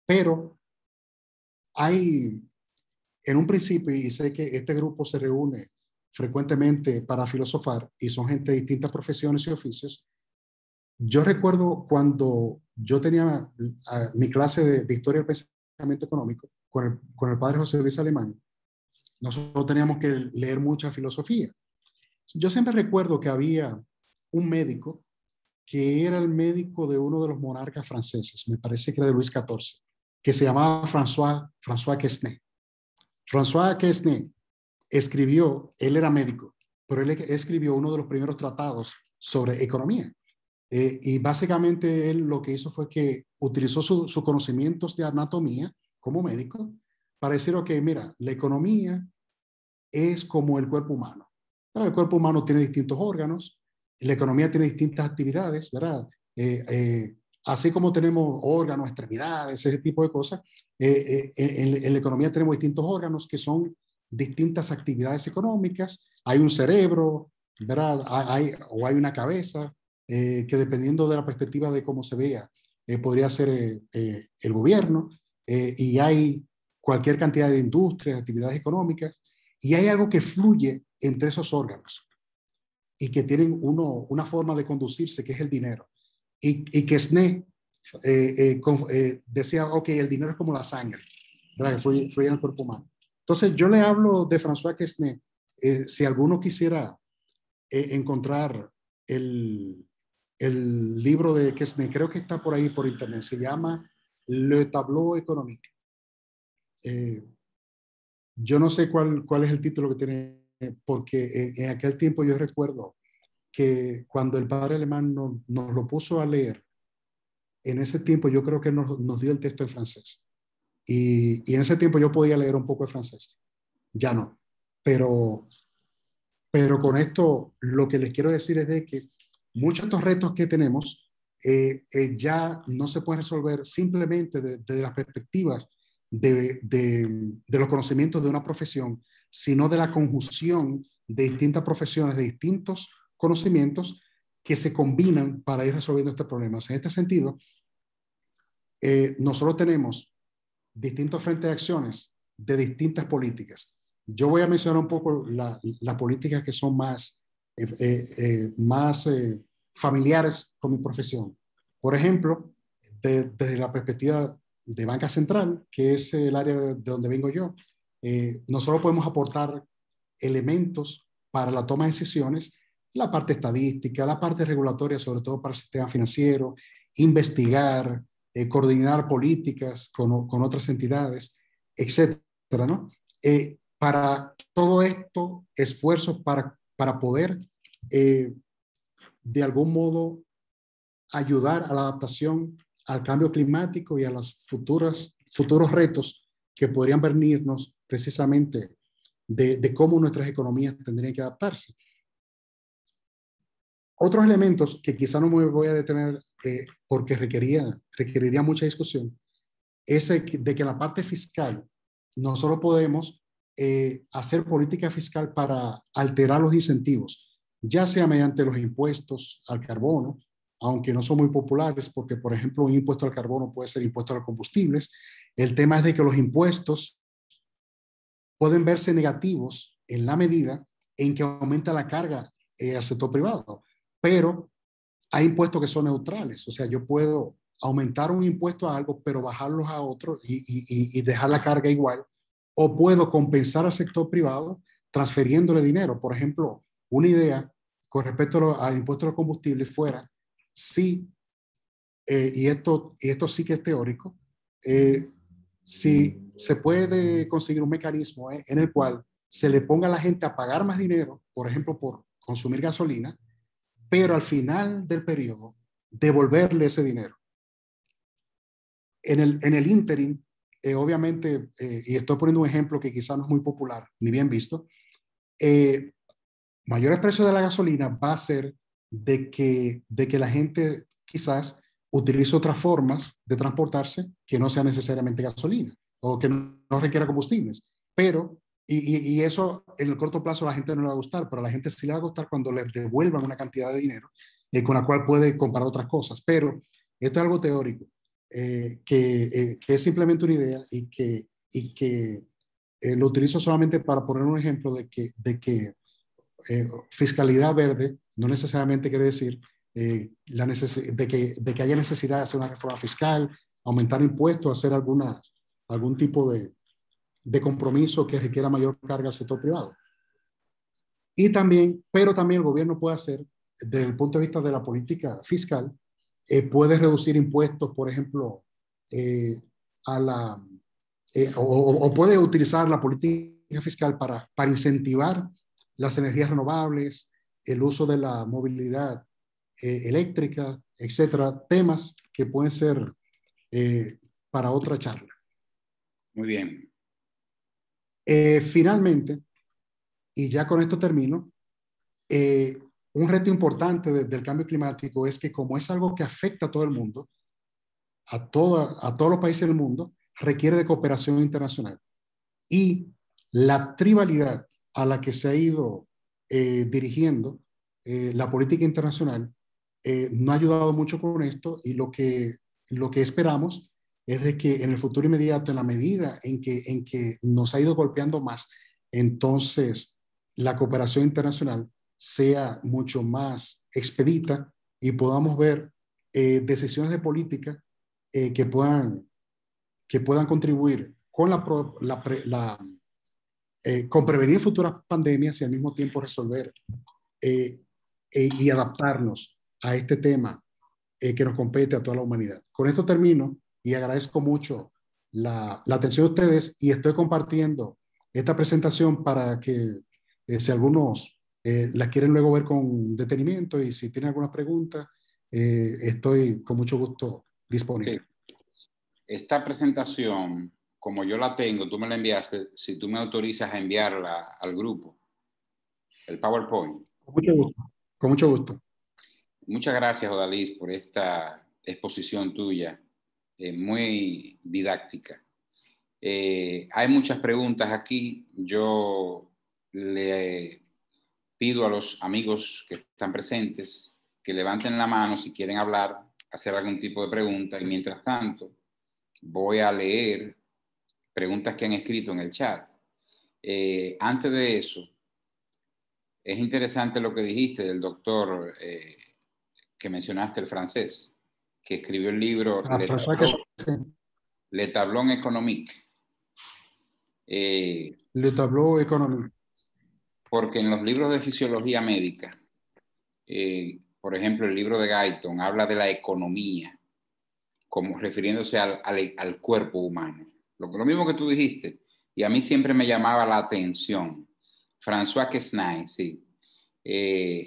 pero hay, en un principio, y sé que este grupo se reúne frecuentemente para filosofar y son gente de distintas profesiones y oficios. Yo recuerdo cuando yo tenía mi clase de historia del pensamiento económico con el padre José Luis Alemán, nosotros teníamos que leer mucha filosofía. Yo siempre recuerdo que había un médico que era el médico de uno de los monarcas franceses, me parece que era de Luis XIV, que se llamaba François Quesnay. François Quesnay escribió, él era médico, pero él escribió uno de los primeros tratados sobre economía. Y básicamente él lo que hizo fue que utilizó sus conocimientos de anatomía como médico para decir, ok, mira, la economía es como el cuerpo humano. Pero el cuerpo humano tiene distintos órganos, la economía tiene distintas actividades, ¿verdad? así como tenemos órganos, extremidades, ese tipo de cosas, en la economía tenemos distintos órganos que son distintas actividades económicas. Hay un cerebro, ¿verdad? O hay una cabeza, que dependiendo de la perspectiva de cómo se vea, podría ser el gobierno, y hay cualquier cantidad de industrias, actividades económicas, y hay algo que fluye entre esos órganos y que tienen una forma de conducirse, que es el dinero. Y que SNE decía, ok, el dinero es como la sangre, ¿verdad? Que fluye en el cuerpo humano. Entonces, yo le hablo de François Quesnay. Si alguno quisiera encontrar el, el libro de Quesnay, creo que está por ahí por internet, se llama Le Tableau Économique. Eh, yo no sé cuál es el título que tiene, porque en aquel tiempo yo recuerdo que cuando el padre alemán nos lo puso a leer, en ese tiempo yo creo que nos dio el texto en francés. Y en ese tiempo yo podía leer un poco de francés. Ya no. Pero, pero con esto lo que les quiero decir es de que muchos de estos retos que tenemos ya no se pueden resolver simplemente desde las perspectivas de los conocimientos de una profesión, sino de la conjunción de distintas profesiones, de distintos conocimientos que se combinan para ir resolviendo estos problemas. En este sentido, nosotros tenemos distintos frentes de acciones de distintas políticas. Yo voy a mencionar un poco las políticas que son más familiares con mi profesión. Por ejemplo, desde la perspectiva de banca central, que es el área de donde vengo yo, nosotros podemos aportar elementos para la toma de decisiones, la parte estadística, la parte regulatoria, sobre todo para el sistema financiero, investigar, coordinar políticas con otras entidades, etcétera, ¿no? Para todo esto, esfuerzos para poder, de algún modo, ayudar a la adaptación al cambio climático y a los futuros retos que podrían venirnos precisamente de cómo nuestras economías tendrían que adaptarse. Otros elementos que quizá no me voy a detener porque requeriría mucha discusión, es de que en la parte fiscal nosotros podemos hacer política fiscal para alterar los incentivos, ya sea mediante los impuestos al carbono, aunque no son muy populares, porque por ejemplo un impuesto al carbono puede ser impuesto a los combustibles. El tema es de que los impuestos pueden verse negativos en la medida en que aumenta la carga al sector privado, pero hay impuestos que son neutrales, o sea, yo puedo aumentar un impuesto a algo, pero bajarlos a otro y dejar la carga igual, o puedo compensar al sector privado transfiriéndole dinero. Por ejemplo, una idea con respecto al impuesto a los combustibles fuera, sí, y esto sí que es teórico, si se puede conseguir un mecanismo en el cual se le ponga a la gente a pagar más dinero, por ejemplo, por consumir gasolina, pero al final del periodo devolverle ese dinero. En el ínterin, obviamente, y estoy poniendo un ejemplo que quizás no es muy popular ni bien visto, mayores precios de la gasolina va a ser de que la gente quizás utilice otras formas de transportarse que no sea necesariamente gasolina o que no requiera combustibles. Pero, y eso en el corto plazo a la gente no le va a gustar, pero a la gente sí le va a gustar cuando le devuelvan una cantidad de dinero con la cual puede comprar otras cosas. Pero esto es algo teórico, que es simplemente una idea y que lo utilizo solamente para poner un ejemplo de que fiscalidad verde no necesariamente quiere decir de que haya necesidad de hacer una reforma fiscal, aumentar impuestos, hacer algún tipo de compromiso que requiera mayor carga al sector privado. Y también, pero también el gobierno puede hacer, desde el punto de vista de la política fiscal, puede reducir impuestos, por ejemplo, a la, o puede utilizar la política fiscal para incentivar las energías renovables, el uso de la movilidad eléctrica, etcétera, temas que pueden ser para otra charla. Muy bien. Finalmente, y ya con esto termino, un reto importante del cambio climático es que como es algo que afecta a todo el mundo, a todos los países del mundo requiere de cooperación internacional. Y la tribalidad a la que se ha ido dirigiendo la política internacional no ha ayudado mucho con esto, y lo que esperamos es de que en el futuro inmediato, en la medida en que nos ha ido golpeando más, entonces la cooperación internacional sea mucho más expedita y podamos ver decisiones de política que puedan contribuir con con prevenir futuras pandemias y al mismo tiempo resolver eh, y adaptarnos a este tema que nos compete a toda la humanidad. Con esto termino y agradezco mucho la atención de ustedes, y estoy compartiendo esta presentación para que si algunos la quieren luego ver con detenimiento, y si tienen alguna pregunta, estoy con mucho gusto disponible. Okay. Esta presentación, como yo la tengo, tú me la enviaste, si tú me autorizas a enviarla al grupo, el PowerPoint. Con mucho gusto. Con mucho gusto. Muchas gracias, Odalis, por esta exposición tuya, muy didáctica. Hay muchas preguntas aquí. Yo le pido a los amigos que están presentes que levanten la mano si quieren hablar, hacer algún tipo de pregunta, y mientras tanto voy a leer preguntas que han escrito en el chat. Antes de eso, es interesante lo que dijiste del doctor que mencionaste, el francés, que escribió el libro Le Tablon Économique. Le tableau économique. Porque en los libros de fisiología médica, por ejemplo, el libro de Guyton habla de la economía, como refiriéndose al cuerpo humano. Lo mismo que tú dijiste, y a mí siempre me llamaba la atención. François Quesnay, sí.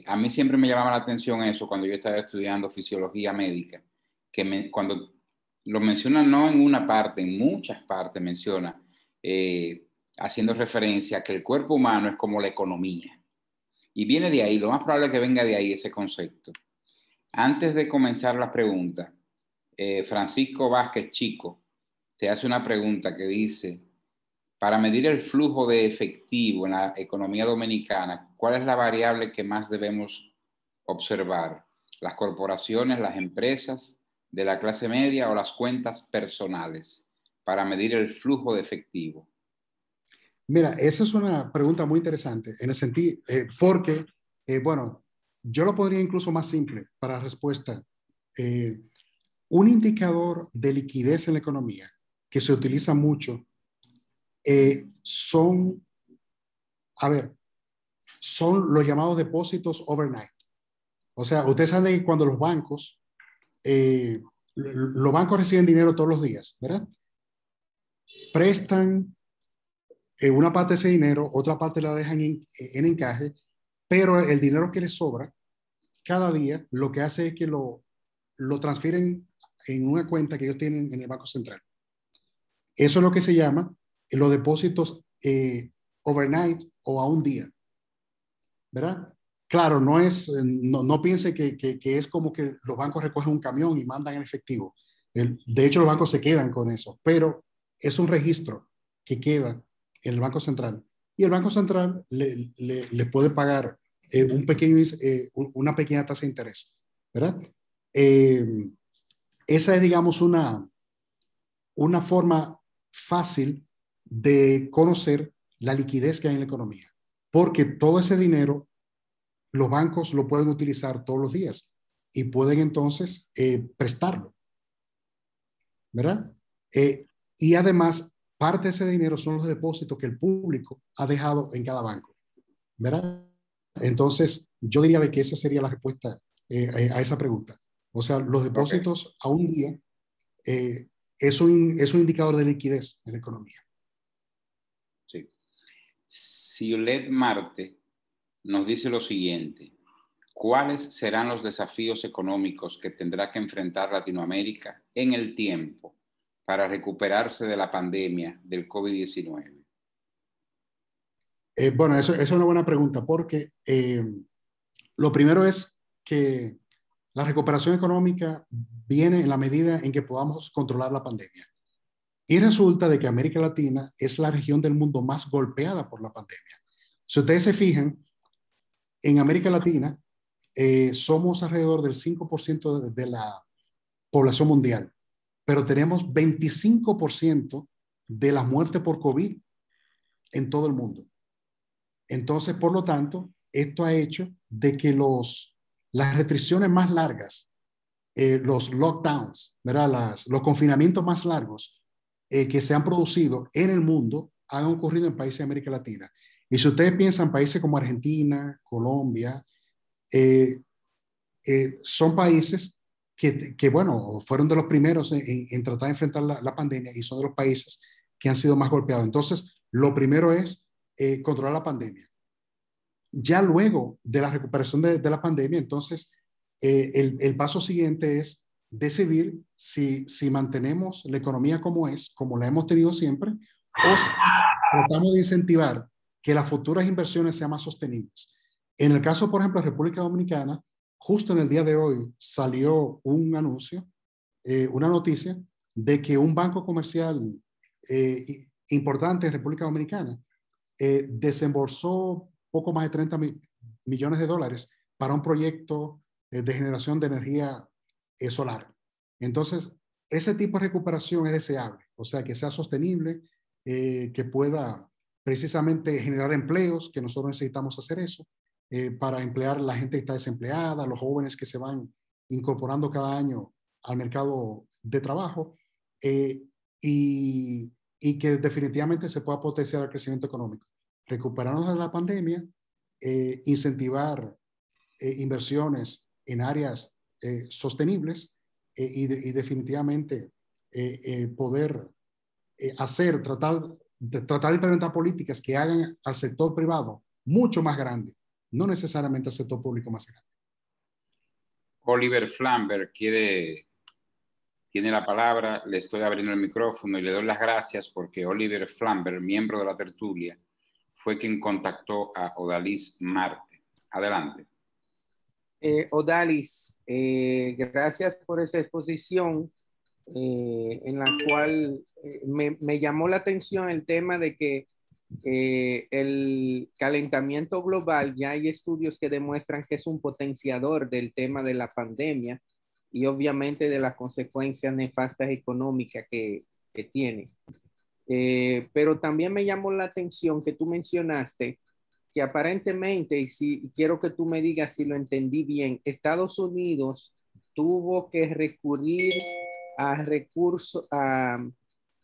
A mí siempre me llamaba la atención eso cuando yo estaba estudiando fisiología médica, que cuando lo menciona no en una parte, en muchas partes menciona, haciendo referencia a que el cuerpo humano es como la economía. Y viene de ahí, lo más probable es que venga de ahí ese concepto. Antes de comenzar las preguntas, Francisco Vázquez Chico te hace una pregunta que dice: para medir el flujo de efectivo en la economía dominicana, ¿cuál es la variable que más debemos observar? ¿Las corporaciones, las empresas de la clase media o las cuentas personales para medir el flujo de efectivo? Mira, esa es una pregunta muy interesante en el sentido, porque, bueno, yo lo podría incluso más simple para la respuesta. Un indicador de liquidez en la economía que se utiliza mucho son, a ver, son los llamados depósitos overnight. O sea, ustedes saben que cuando los bancos reciben dinero todos los días, ¿verdad? Prestan una parte de ese dinero, otra parte la dejan en encaje, pero el dinero que les sobra cada día lo que hace es que lo transfieren en una cuenta que ellos tienen en el Banco Central. Eso es lo que se llama los depósitos overnight o a un día, ¿verdad? Claro, no piense que es como que los bancos recogen un camión y mandan en efectivo. De hecho, los bancos se quedan con eso, pero es un registro que queda en el Banco Central. Y el Banco Central le puede pagar una pequeña tasa de interés, ¿verdad? Esa es, digamos, una forma fácil de conocer la liquidez que hay en la economía, porque todo ese dinero los bancos lo pueden utilizar todos los días y pueden entonces prestarlo, ¿verdad? Y además, parte de ese dinero son los depósitos que el público ha dejado en cada banco, ¿verdad? Entonces, yo diría que esa sería la respuesta a esa pregunta. O sea, los depósitos a un día es un indicador de liquidez en la economía. Sí. Ciolet Marte nos dice lo siguiente: ¿cuáles serán los desafíos económicos que tendrá que enfrentar Latinoamérica en el tiempo para recuperarse de la pandemia del COVID-19? Bueno, eso es una buena pregunta, porque lo primero es que la recuperación económica viene en la medida en que podamos controlar la pandemia. Y resulta de que América Latina es la región del mundo más golpeada por la pandemia. Si ustedes se fijan, en América Latina somos alrededor del 5% de la población mundial, pero tenemos 25% de las muertes por COVID en todo el mundo. Entonces, por lo tanto, esto ha hecho de que las restricciones más largas, los lockdowns, ¿verdad? Los confinamientos más largos que se han producido en el mundo han ocurrido en países de América Latina. Y si ustedes piensan países como Argentina, Colombia, son países bueno, fueron de los primeros en tratar de enfrentar la pandemia y son de los países que han sido más golpeados. Entonces, lo primero es controlar la pandemia. Ya luego de la recuperación de la pandemia, entonces, el paso siguiente es decidir si mantenemos la economía como es, como la hemos tenido siempre, o si tratamos de incentivar que las futuras inversiones sean más sostenibles. En el caso, por ejemplo, de República Dominicana, justo en el día de hoy salió un anuncio, una noticia de que un banco comercial importante en República Dominicana desembolsó poco más de 30 millones de dólares para un proyecto de generación de energía solar. Entonces, ese tipo de recuperación es deseable, o sea, que sea sostenible, que pueda precisamente generar empleos, que nosotros necesitamos hacer eso, para emplear a la gente que está desempleada, los jóvenes que se van incorporando cada año al mercado de trabajo, y que definitivamente se pueda potenciar el crecimiento económico. Recuperarnos de la pandemia, incentivar inversiones en áreas sostenibles y definitivamente poder tratar de implementar políticas que hagan al sector privado mucho más grande, no necesariamente al sector público más grande. Oliver Flamberg tiene la palabra, le estoy abriendo el micrófono y le doy las gracias porque Oliver Flamberg, miembro de la tertulia, fue quien contactó a Odalis Marte. Adelante. Odalis, gracias por esa exposición en la cual me llamó la atención el tema de que el calentamiento global, ya hay estudios que demuestran que es un potenciador del tema de la pandemia y obviamente de las consecuencias nefastas económicas que tiene. Pero también me llamó la atención que tú mencionaste que aparentemente, y quiero que tú me digas si lo entendí bien, Estados Unidos tuvo que recurrir a recursos, a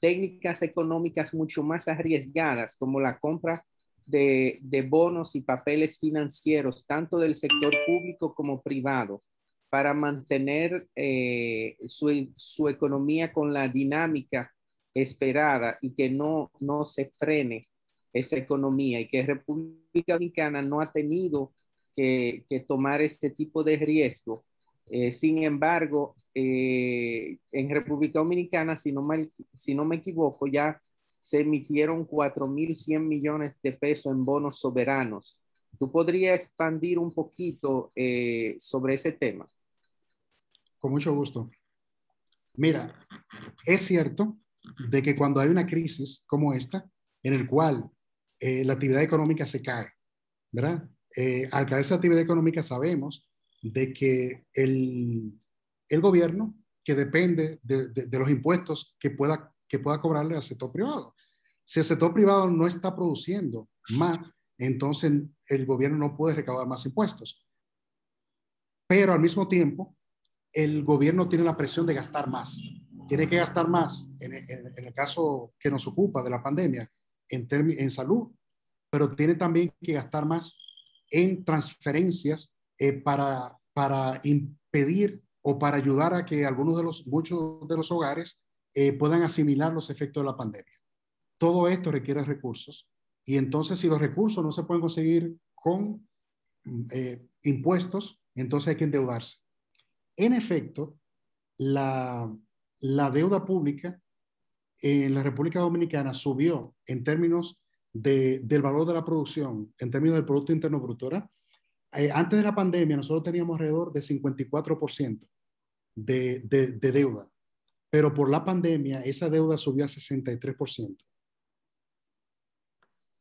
técnicas económicas mucho más arriesgadas, como la compra de bonos y papeles financieros, tanto del sector público como privado, para mantener su economía con la dinámica esperada y que no se frene esa economía, y que República Dominicana no ha tenido que tomar este tipo de riesgo. Sin embargo, en República Dominicana, si no me equivoco, ya se emitieron 4.100 millones de pesos en bonos soberanos. ¿Tú podrías expandir un poquito sobre ese tema? Con mucho gusto. Mira, es cierto de que cuando hay una crisis como esta, en el cual la actividad económica se cae, ¿verdad? Al caerse la actividad económica sabemos de que el gobierno, que depende de los impuestos que pueda cobrarle al sector privado. Si el sector privado no está produciendo más, entonces el gobierno no puede recaudar más impuestos. Pero al mismo tiempo, el gobierno tiene la presión de gastar más. Tiene que gastar más en el caso que nos ocupa de la pandemia en salud, pero tiene también que gastar más en transferencias para impedir o para ayudar a que muchos de los hogares puedan asimilar los efectos de la pandemia. Todo esto requiere recursos, y entonces si los recursos no se pueden conseguir con impuestos, entonces hay que endeudarse. En efecto, la deuda pública en la República Dominicana subió en términos del valor de la producción, en términos del Producto Interno Bruto, ¿verdad? Antes de la pandemia, nosotros teníamos alrededor de 54% de deuda, pero por la pandemia esa deuda subió a 63%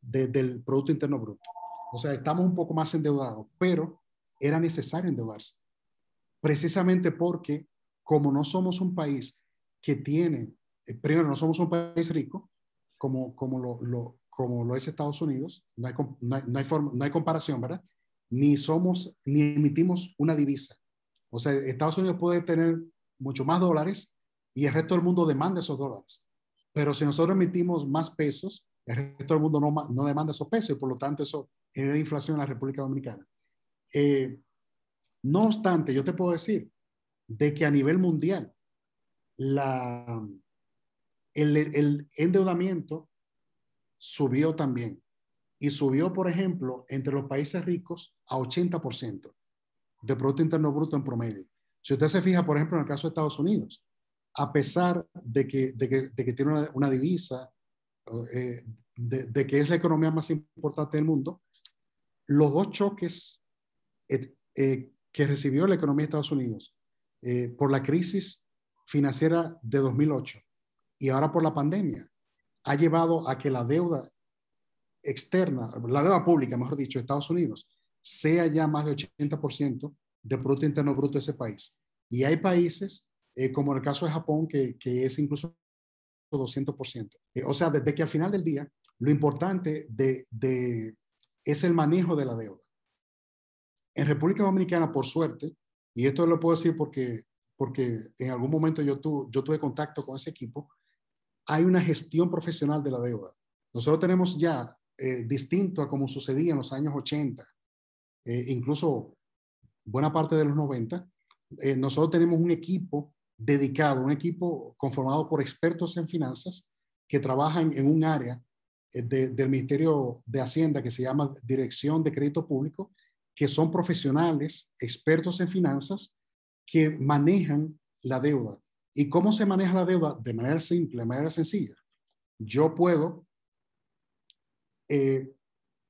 del Producto Interno Bruto. O sea, estamos un poco más endeudados, pero era necesario endeudarse, precisamente porque como no somos un país que tiene, primero, no somos un país rico, como lo es Estados Unidos, no hay comparación, ¿verdad? Ni emitimos una divisa. O sea, Estados Unidos puede tener mucho más dólares y el resto del mundo demanda esos dólares. Pero si nosotros emitimos más pesos, el resto del mundo no demanda esos pesos y por lo tanto eso genera inflación en la República Dominicana. No obstante, yo te puedo decir de que a nivel mundial la, el endeudamiento subió también. Y subió, por ejemplo, entre los países ricos a 80% de Producto Interno Bruto en promedio. Si usted se fija, por ejemplo, en el caso de Estados Unidos, a pesar de que tiene una divisa, de que es la economía más importante del mundo, los dos choques que recibió la economía de Estados Unidos por la crisis financiera de 2008 y ahora por la pandemia, ha llevado a que la deuda externa, la deuda pública, mejor dicho, de Estados Unidos, sea ya más de 80% del Producto Interno Bruto de ese país. Y hay países, como en el caso de Japón, que es incluso 200%. O sea, desde que al final del día, lo importante es el manejo de la deuda. En República Dominicana, por suerte, y esto lo puedo decir porque en algún momento yo tuve contacto con ese equipo, hay una gestión profesional de la deuda. Nosotros tenemos ya, distinto a como sucedía en los años 80, incluso buena parte de los 90, nosotros tenemos un equipo dedicado, un equipo conformado por expertos en finanzas que trabajan en un área del Ministerio de Hacienda que se llama Dirección de Crédito Público, que son profesionales, expertos en finanzas, que manejan la deuda. ¿Y cómo se maneja la deuda? De manera simple, de manera sencilla. Yo puedo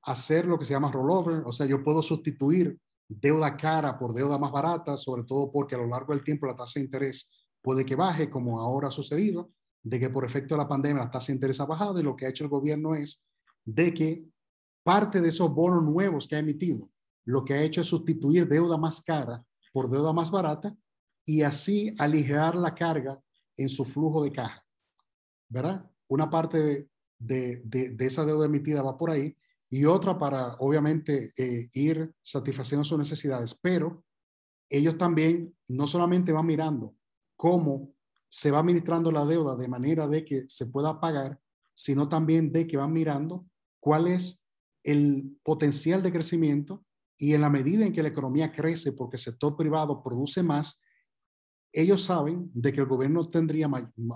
hacer lo que se llama rollover, o sea, yo puedo sustituir deuda cara por deuda más barata, sobre todo porque a lo largo del tiempo la tasa de interés puede que baje, como ahora ha sucedido, de que por efecto de la pandemia la tasa de interés ha bajado y lo que ha hecho el gobierno es de que parte de esos bonos nuevos que ha emitido, lo que ha hecho es sustituir deuda más cara por deuda más barata y así aligerar la carga en su flujo de caja, ¿verdad? Una parte de esa deuda emitida va por ahí y otra para, obviamente, ir satisfaciendo sus necesidades, pero ellos también no solamente van mirando cómo se va administrando la deuda de manera de que se pueda pagar, sino también de que van mirando cuál es el potencial de crecimiento y en la medida en que la economía crece porque el sector privado produce más, ellos saben de que el gobierno tendría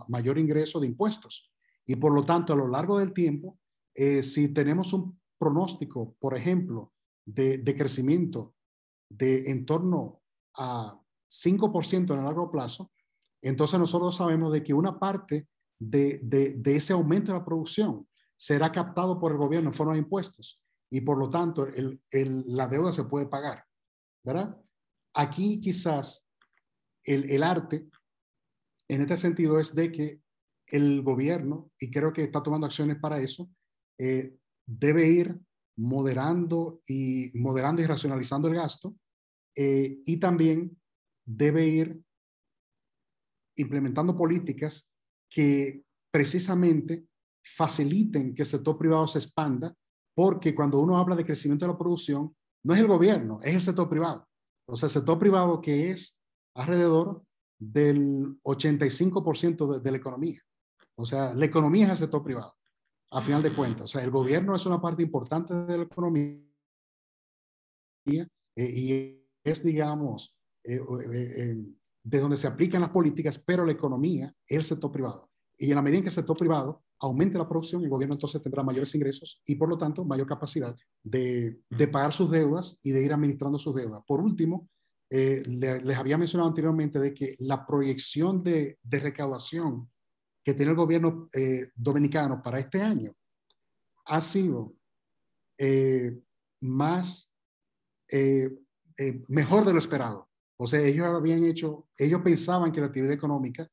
mayor ingreso de impuestos y por lo tanto a lo largo del tiempo, si tenemos un pronóstico, por ejemplo, de crecimiento de en torno a 5% en el largo plazo, entonces nosotros sabemos de que una parte de ese aumento de la producción será captado por el gobierno en forma de impuestos y por lo tanto la deuda se puede pagar, ¿verdad? Aquí quizás el arte en este sentido es de que el gobierno, y creo que está tomando acciones para eso, debe ir moderando y racionalizando el gasto y también debe ir implementando políticas que precisamente faciliten que el sector privado se expanda, porque cuando uno habla de crecimiento de la producción, no es el gobierno, es el sector privado. O sea, el sector privado que es alrededor del 85% de la economía. O sea, la economía es el sector privado, a final de cuentas. O sea, el gobierno es una parte importante de la economía y es, digamos, de donde se aplican las políticas, pero la economía es el sector privado. Y en la medida en que el sector privado aumente la producción, el gobierno entonces tendrá mayores ingresos y por lo tanto mayor capacidad de pagar sus deudas y de ir administrando sus deudas. Por último, les había mencionado anteriormente de que la proyección de recaudación que tiene el gobierno dominicano para este año ha sido más mejor de lo esperado. O sea, ellos pensaban que la actividad económica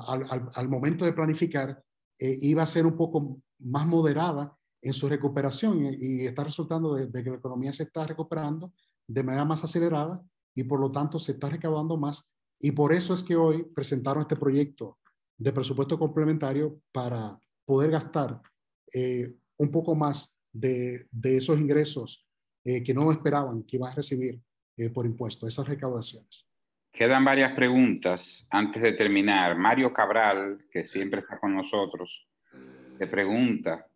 al momento de planificar iba a ser un poco más moderada en su recuperación y está resultando de que la economía se está recuperando de manera más acelerada y por lo tanto se está recaudando más. Y por eso es que hoy presentaron este proyecto de presupuesto complementario para poder gastar un poco más de esos ingresos que no esperaban que iban a recibir por impuestos, esas recaudaciones. Quedan varias preguntas antes de terminar. Mario Cabral, que siempre está con nosotros, te pregunta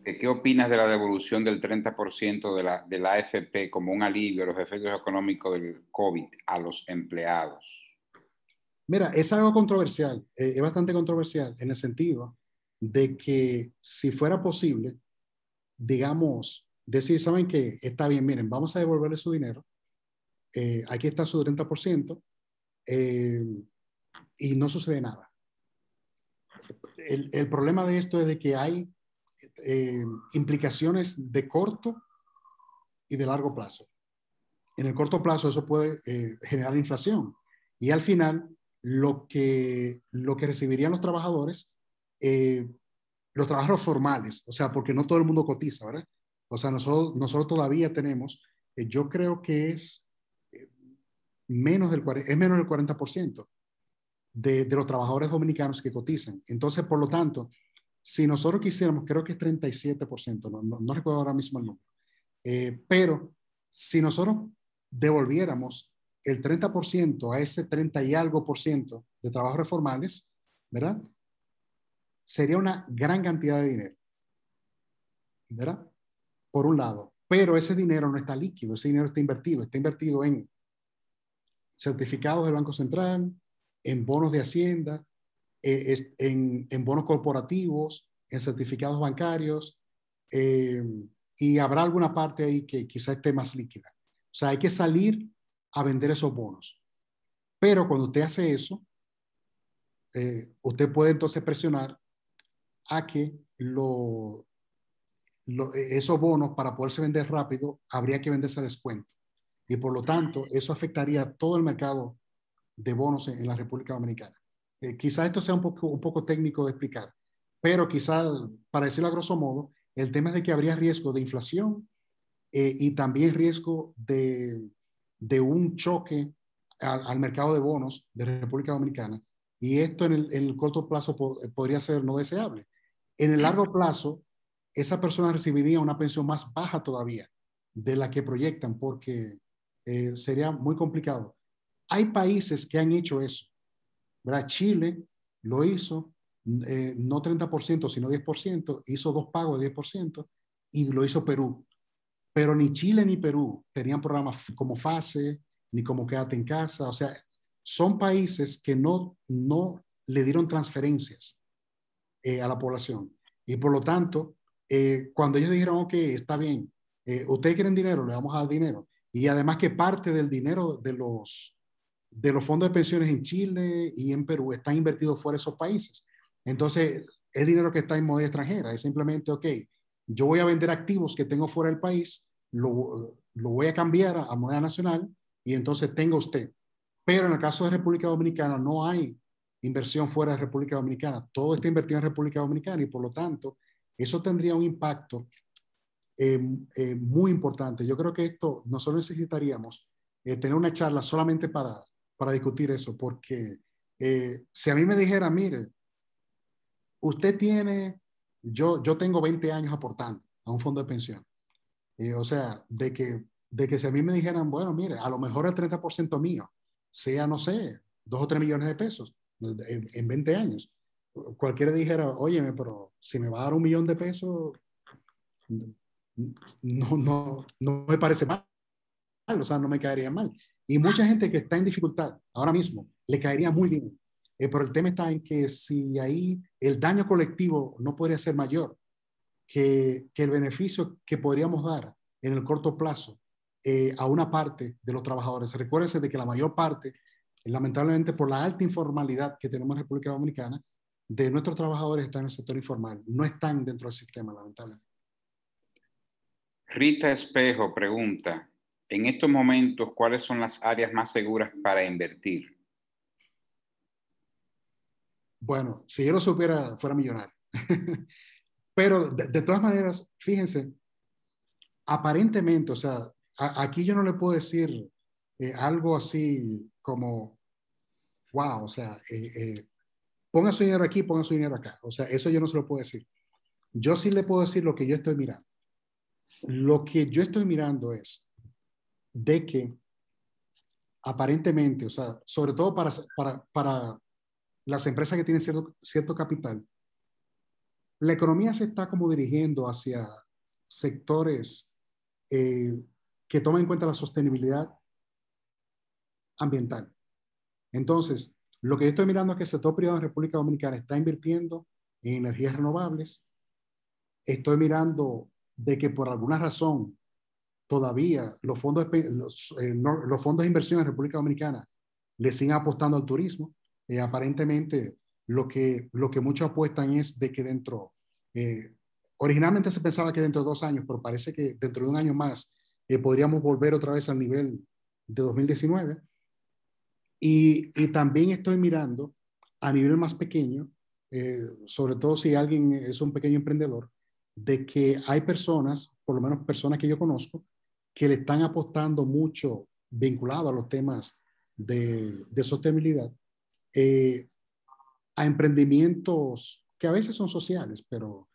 que qué opinas de la devolución del 30% de la AFP como un alivio a los efectos económicos del COVID a los empleados. Mira, es algo controversial, es bastante controversial en el sentido de que si fuera posible, digamos, decir, ¿saben qué? Está bien, miren, vamos a devolverle su dinero, aquí está su 30%, y no sucede nada. El problema de esto es de que hay implicaciones de corto y de largo plazo. En el corto plazo eso puede generar inflación y al final lo que recibirían los trabajadores formales, o sea, porque no todo el mundo cotiza, ¿verdad? O sea, nosotros todavía tenemos, yo creo que es menos del 40% de los trabajadores dominicanos que cotizan. Entonces, por lo tanto, si nosotros quisiéramos, creo que es 37%, no recuerdo ahora mismo el número, pero si nosotros devolviéramos el 30% a ese 30 y algo por ciento de trabajos formales, ¿verdad? Sería una gran cantidad de dinero, ¿verdad? Por un lado, pero ese dinero no está líquido, ese dinero está invertido en certificados del Banco Central, en bonos de Hacienda, en bonos corporativos, en certificados bancarios, y habrá alguna parte ahí que quizá esté más líquida. O sea, hay que salir a vender esos bonos. Pero cuando usted hace eso, usted puede entonces presionar a que esos bonos, para poderse vender rápido, habría que venderse a descuento. Y por lo tanto, eso afectaría a todo el mercado de bonos en la República Dominicana. Quizá esto sea un poco técnico de explicar, pero quizá, para decirlo a grosso modo, el tema es de que habría riesgo de inflación y también riesgo de un choque al mercado de bonos de República Dominicana. Y esto en el corto plazo podría ser no deseable. En el largo plazo, esa persona recibiría una pensión más baja todavía de la que proyectan, porque sería muy complicado. Hay países que han hecho eso, ¿verdad? Chile lo hizo, no 30%, sino 10%, hizo 2 pagos de 10%, y lo hizo Perú. Pero ni Chile ni Perú tenían programas como FASE, ni como Quédate en Casa. O sea, son países que no le dieron transferencias a la población. Y por lo tanto, cuando ellos dijeron, ok, está bien, ustedes quieren dinero, le vamos a dar dinero. Y además que parte del dinero de los fondos de pensiones en Chile y en Perú están invertidos fuera de esos países. Entonces, es dinero que está en moneda extranjera. Es simplemente, ok, yo voy a vender activos que tengo fuera del país, lo voy a cambiar a moneda nacional y entonces tenga usted. Pero en el caso de República Dominicana no hay inversión fuera de República Dominicana. Todo está invertido en República Dominicana y por lo tanto eso tendría un impacto muy importante. Yo creo que esto nosotros necesitaríamos tener una charla solamente para discutir eso, porque si a mí me dijera, mire, usted tiene, yo tengo 20 años aportando a un fondo de pensión. O sea, de que si a mí me dijeran, bueno, mire, a lo mejor el 30% mío sea, no sé, 2 o 3 millones de pesos en 20 años. Cualquiera dijera, óyeme, pero si me va a dar 1 millón de pesos, no me parece mal, o sea, no me caería mal. Y mucha gente que está en dificultad ahora mismo le caería muy bien. Pero el tema está en que si ahí el daño colectivo no podría ser mayor que el beneficio que podríamos dar en el corto plazo a una parte de los trabajadores. Recuérdense de que la mayor parte, lamentablemente por la alta informalidad que tenemos en República Dominicana, de nuestros trabajadores están en el sector informal, no están dentro del sistema, lamentablemente. Rita Espejo pregunta, en estos momentos, ¿cuáles son las áreas más seguras para invertir? Bueno, si yo lo supiera, fuera millonario. Pero de todas maneras, fíjense, aparentemente, o sea, aquí yo no le puedo decir algo así como, wow, o sea, ponga su dinero aquí, ponga su dinero acá. O sea, eso yo no se lo puedo decir. Yo sí le puedo decir lo que yo estoy mirando. Lo que yo estoy mirando es de que aparentemente, o sea, sobre todo para las empresas que tienen cierto capital, la economía se está como dirigiendo hacia sectores eh, que toman en cuenta la sostenibilidad ambiental. Entonces, lo que yo estoy mirando es que el sector privado en República Dominicana está invirtiendo en energías renovables. Estoy mirando de que por alguna razón todavía los fondos de inversión en República Dominicana le siguen apostando al turismo. Aparentemente, lo que muchos apuestan es de que eh, originalmente se pensaba que dentro de 2 años, pero parece que dentro de un año más podríamos volver otra vez al nivel de 2019. Y también estoy mirando a nivel más pequeño, sobre todo si alguien es un pequeño emprendedor, de que hay personas, por lo menos personas que yo conozco, que le están apostando mucho vinculado a los temas de sostenibilidad, eh, a emprendimientos que a veces son sociales, pero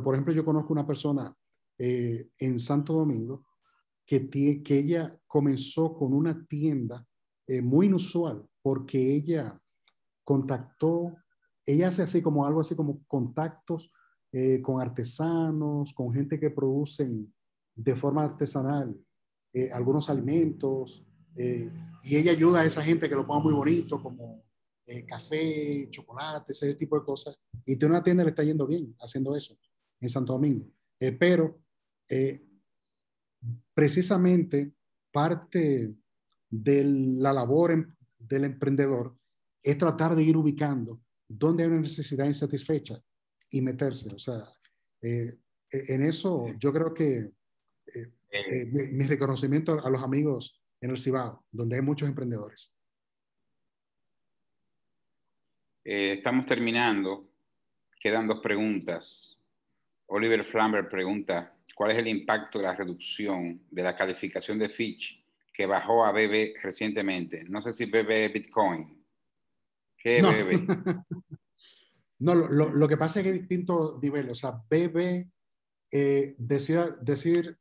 por ejemplo yo conozco una persona en Santo Domingo que ella comenzó con una tienda muy inusual porque ella contactó, ella hace así como algo así como contactos con artesanos, con gente que producen de forma artesanal algunos alimentos, eh, y ella ayuda a esa gente que lo ponga muy bonito, como café, chocolate, ese tipo de cosas, y tiene una tienda que le está yendo bien haciendo eso en Santo Domingo. Pero eh, precisamente parte de la labor del emprendedor es tratar de ir ubicando dónde hay una necesidad insatisfecha y meterse. O sea, en eso yo creo que mi reconocimiento a los amigos en el Cibao, donde hay muchos emprendedores. Estamos terminando. Quedan 2 preguntas. Oliver Flamber pregunta, ¿cuál es el impacto de la reducción de la calificación de Fitch que bajó a BB recientemente? No sé si BB es Bitcoin. ¿Qué es No, BB? no lo que pasa es que hay distintos niveles. O sea, BB, decir,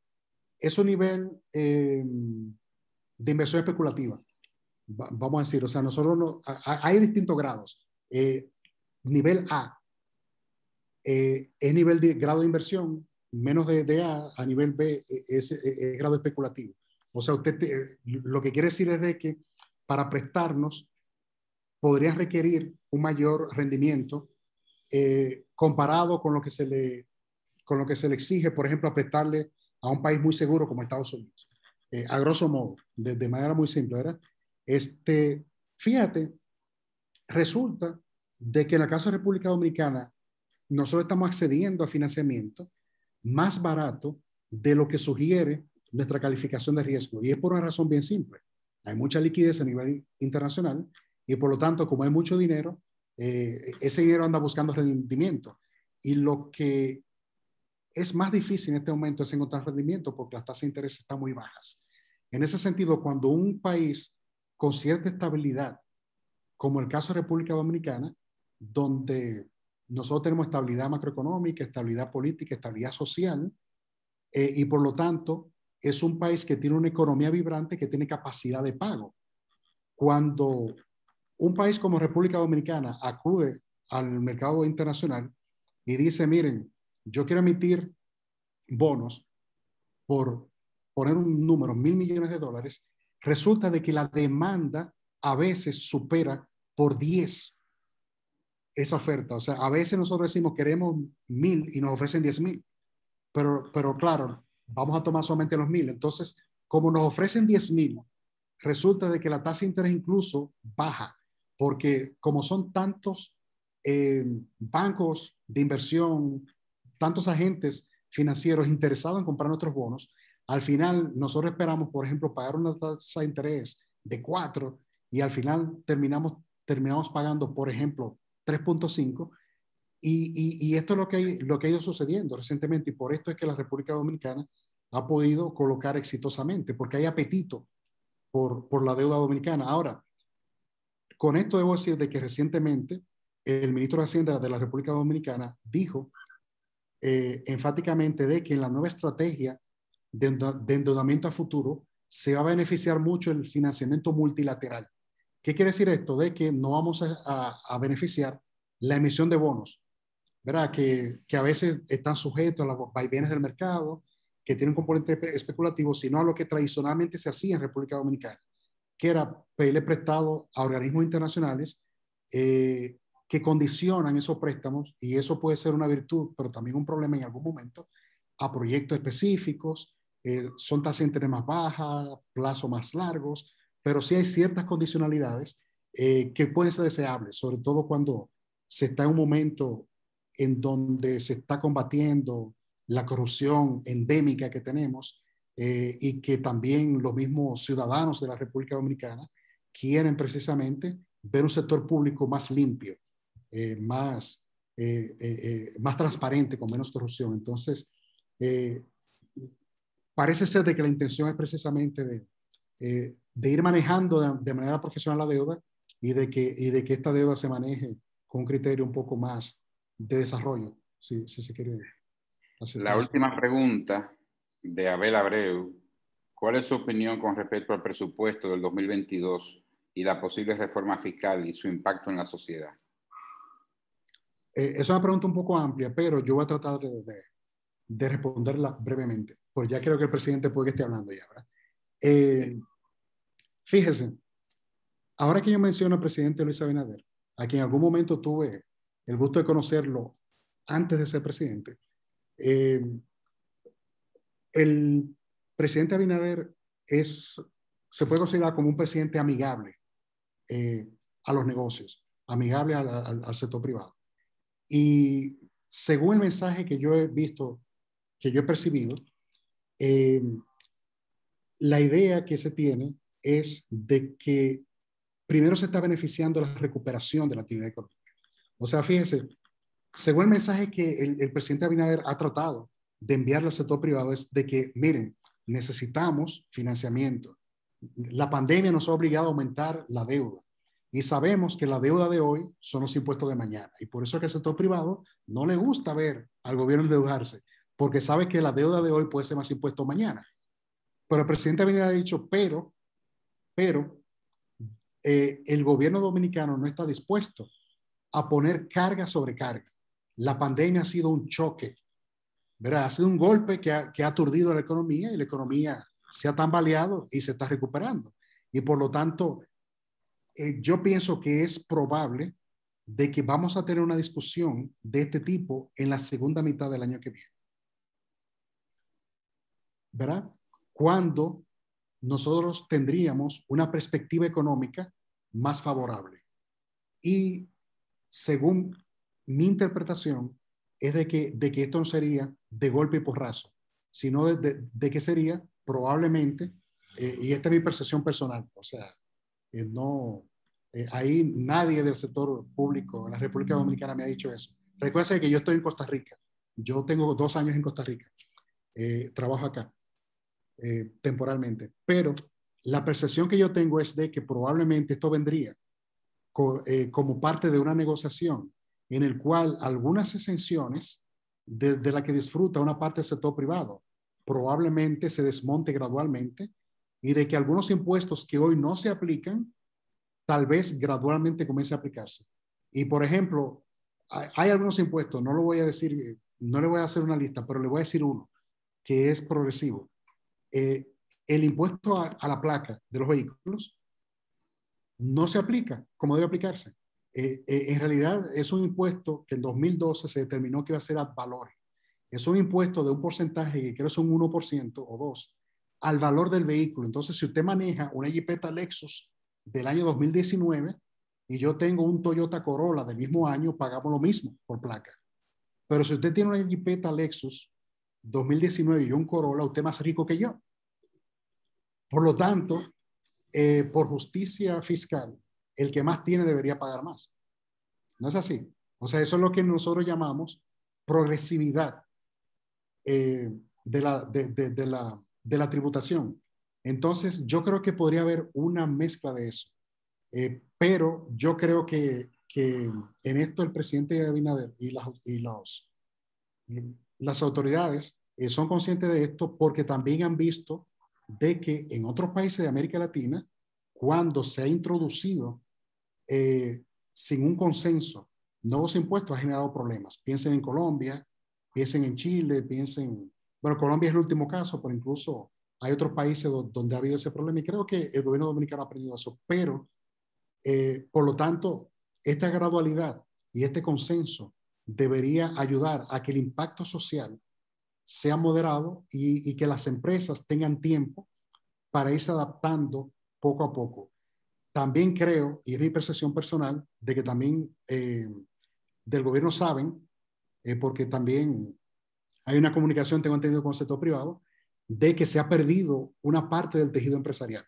es un nivel de inversión especulativa. Vamos a decir, o sea, nosotros hay distintos grados. Nivel A es nivel de grado de inversión, menos de A nivel B es grado especulativo. O sea, lo que quiere decir es de que para prestarnos podría requerir un mayor rendimiento comparado con lo que se le exige, por ejemplo, a prestarle a un país muy seguro como Estados Unidos. A grosso modo, de manera muy simple, ¿verdad? Fíjate, resulta de que en el caso de República Dominicana, nosotros estamos accediendo a financiamiento más barato de lo que sugiere nuestra calificación de riesgo. Y es por una razón bien simple. Hay mucha liquidez a nivel internacional y por lo tanto, como hay mucho dinero, ese dinero anda buscando rendimiento. Y lo que es más difícil en este momento es encontrar rendimiento porque las tasas de interés están muy bajas. En ese sentido, cuando un país con cierta estabilidad, como el caso de República Dominicana, donde nosotros tenemos estabilidad macroeconómica, estabilidad política, estabilidad social, y por lo tanto es un país que tiene una economía vibrante que tiene capacidad de pago. Cuando un país como República Dominicana acude al mercado internacional y dice, miren, yo quiero emitir bonos por poner un número, $1.000 millones, resulta de que la demanda a veces supera por 10 esa oferta. O sea, a veces nosotros decimos queremos 1.000 y nos ofrecen 10.000, pero claro, vamos a tomar solamente los 1.000. Entonces, como nos ofrecen 10.000, resulta de que la tasa de interés incluso baja, porque como son tantos bancos de inversión, tantos agentes financieros interesados en comprar nuestros bonos, Al final, nosotros esperamos, por ejemplo, pagar una tasa de interés de 4 y al final terminamos pagando, por ejemplo, 3.5. Y esto es lo que ha ido sucediendo recientemente y por esto es que la República Dominicana ha podido colocar exitosamente, porque hay apetito por la deuda dominicana. Ahora, con esto debo decir de que recientemente el ministro de Hacienda de la República Dominicana dijo enfáticamente de que en la nueva estrategia de endeudamiento a futuro se va a beneficiar mucho el financiamiento multilateral. ¿Qué quiere decir esto? De que no vamos a beneficiar la emisión de bonos, ¿verdad? Que a veces están sujetos a los vaivenes del mercado, que tienen un componente especulativo, sino a lo que tradicionalmente se hacía en República Dominicana, que era pedirle prestado a organismos internacionales que condicionan esos préstamos, y eso puede ser una virtud, pero también un problema en algún momento, a proyectos específicos, son tasas de interés más bajas, plazos más largos, pero sí hay ciertas condicionalidades que pueden ser deseables, sobre todo cuando se está en un momento en donde se está combatiendo la corrupción endémica que tenemos y que también los mismos ciudadanos de la República Dominicana quieren precisamente ver un sector público más limpio, más transparente, con menos corrupción. Entonces, parece ser de que la intención es precisamente de ir manejando de manera profesional la deuda y de que esta deuda se maneje con un criterio un poco más de desarrollo, si se quiere hacer. La última pregunta de Abel Abreu. ¿Cuál es su opinión con respecto al presupuesto del 2022 y la posible reforma fiscal y su impacto en la sociedad? Es una pregunta un poco amplia, pero yo voy a tratar de responderla brevemente, pues ya creo que el presidente puede que esté hablando ya, ¿verdad? Fíjese, ahora que yo menciono al presidente Luis Abinader, a quien en algún momento tuve el gusto de conocerlo antes de ser presidente, el presidente Abinader se puede considerar como un presidente amigable a los negocios, amigable al sector privado. Y según el mensaje que yo he visto, que yo he percibido, la idea que se tiene es de que primero se está beneficiando la recuperación de la actividad económica. O sea, fíjense, según el mensaje que el presidente Abinader ha tratado de enviarle al sector privado es de que, miren, necesitamos financiamiento. La pandemia nos ha obligado a aumentar la deuda y sabemos que la deuda de hoy son los impuestos de mañana. Y por eso es que al sector privado no le gusta ver al gobierno endeudarse, porque sabe que la deuda de hoy puede ser más impuesto mañana. Pero el presidente Abinader ha dicho, pero el gobierno dominicano no está dispuesto a poner carga sobre carga. La pandemia ha sido un choque, ¿verdad? Ha sido un golpe que ha aturdido la economía y la economía se ha tambaleado y se está recuperando. Y por lo tanto, yo pienso que es probable de que vamos a tener una discusión de este tipo en la segunda mitad del año que viene, ¿verdad? Cuando nosotros tendríamos una perspectiva económica más favorable. Y según mi interpretación, es de que esto no sería de golpe y porrazo, sino de que sería probablemente, y esta es mi percepción personal, o sea, no, ahí nadie del sector público en la República Dominicana me ha dicho eso. Recuerden que yo estoy en Costa Rica, yo tengo 2 años en Costa Rica, trabajo acá temporalmente, pero la percepción que yo tengo es de que probablemente esto vendría como parte de una negociación en el cual algunas exenciones de la que disfruta una parte del sector privado probablemente se desmonte gradualmente y de que algunos impuestos que hoy no se aplican tal vez gradualmente comience a aplicarse. Y por ejemplo, hay algunos impuestos, no lo voy a decir, no le voy a hacer una lista, pero le voy a decir uno que es progresivo. El impuesto a la placa de los vehículos no se aplica como debe aplicarse. En realidad es un impuesto que en 2012 se determinó que iba a ser ad valorem. Es un impuesto de un porcentaje que creo que es un 1% o 2% al valor del vehículo. Entonces, si usted maneja una Jeepeta Lexus del año 2019 y yo tengo un Toyota Corolla del mismo año, pagamos lo mismo por placa. Pero si usted tiene una Jeepeta Lexus 2019 y un Corolla, usted es más rico que yo. Por lo tanto, por justicia fiscal, el que más tiene debería pagar más. ¿No es así? O sea, eso es lo que nosotros llamamos progresividad de la tributación. Entonces, yo creo que podría haber una mezcla de eso. Pero yo creo que en esto el presidente Abinader y las autoridades son conscientes de esto porque también han visto de que en otros países de América Latina, cuando se ha introducido sin un consenso nuevos impuestos, ha generado problemas. Piensen en Colombia, piensen en Chile, bueno, Colombia es el último caso, pero incluso hay otros países donde ha habido ese problema y creo que el gobierno dominicano ha aprendido eso, pero por lo tanto, esta gradualidad y este consenso debería ayudar a que el impacto social sea moderado y que las empresas tengan tiempo para irse adaptando poco a poco. También creo, y es mi percepción personal, de que también del gobierno saben, porque también hay una comunicación, tengo entendido, con el sector privado, de que se ha perdido una parte del tejido empresarial.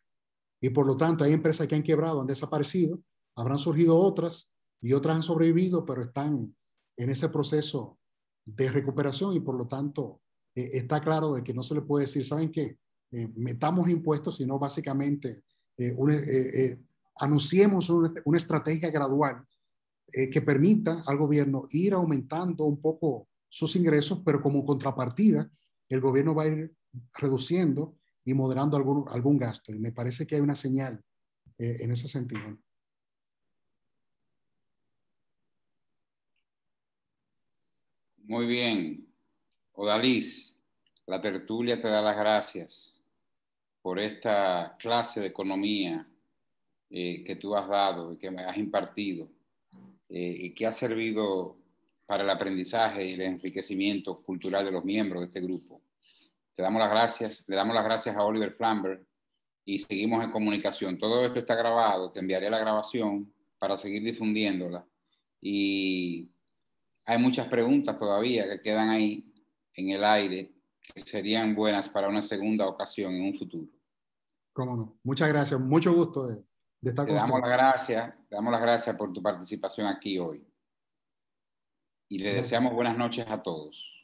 Y por lo tanto, hay empresas que han quebrado, han desaparecido, habrán surgido otras y otras han sobrevivido, pero están en ese proceso de recuperación y por lo tanto está claro de que no se le puede decir, ¿saben qué? Metamos impuestos, sino básicamente anunciemos una estrategia gradual que permita al gobierno ir aumentando un poco sus ingresos, pero como contrapartida, el gobierno va a ir reduciendo y moderando algún gasto. Y me parece que hay una señal en ese sentido. Muy bien. Odalis, la tertulia te da las gracias por esta clase de economía que tú has dado y que me has impartido y que ha servido para el aprendizaje y el enriquecimiento cultural de los miembros de este grupo. Te damos las gracias, le damos las gracias a Oliver Flamberg y seguimos en comunicación. Todo esto está grabado, te enviaré la grabación para seguir difundiéndola. Y hay muchas preguntas todavía que quedan ahí en el aire que serían buenas para una segunda ocasión en un futuro. Cómo no. Muchas gracias. Mucho gusto de estar con usted. Te damos las gracias por tu participación aquí hoy. Y le deseamos buenas noches a todos.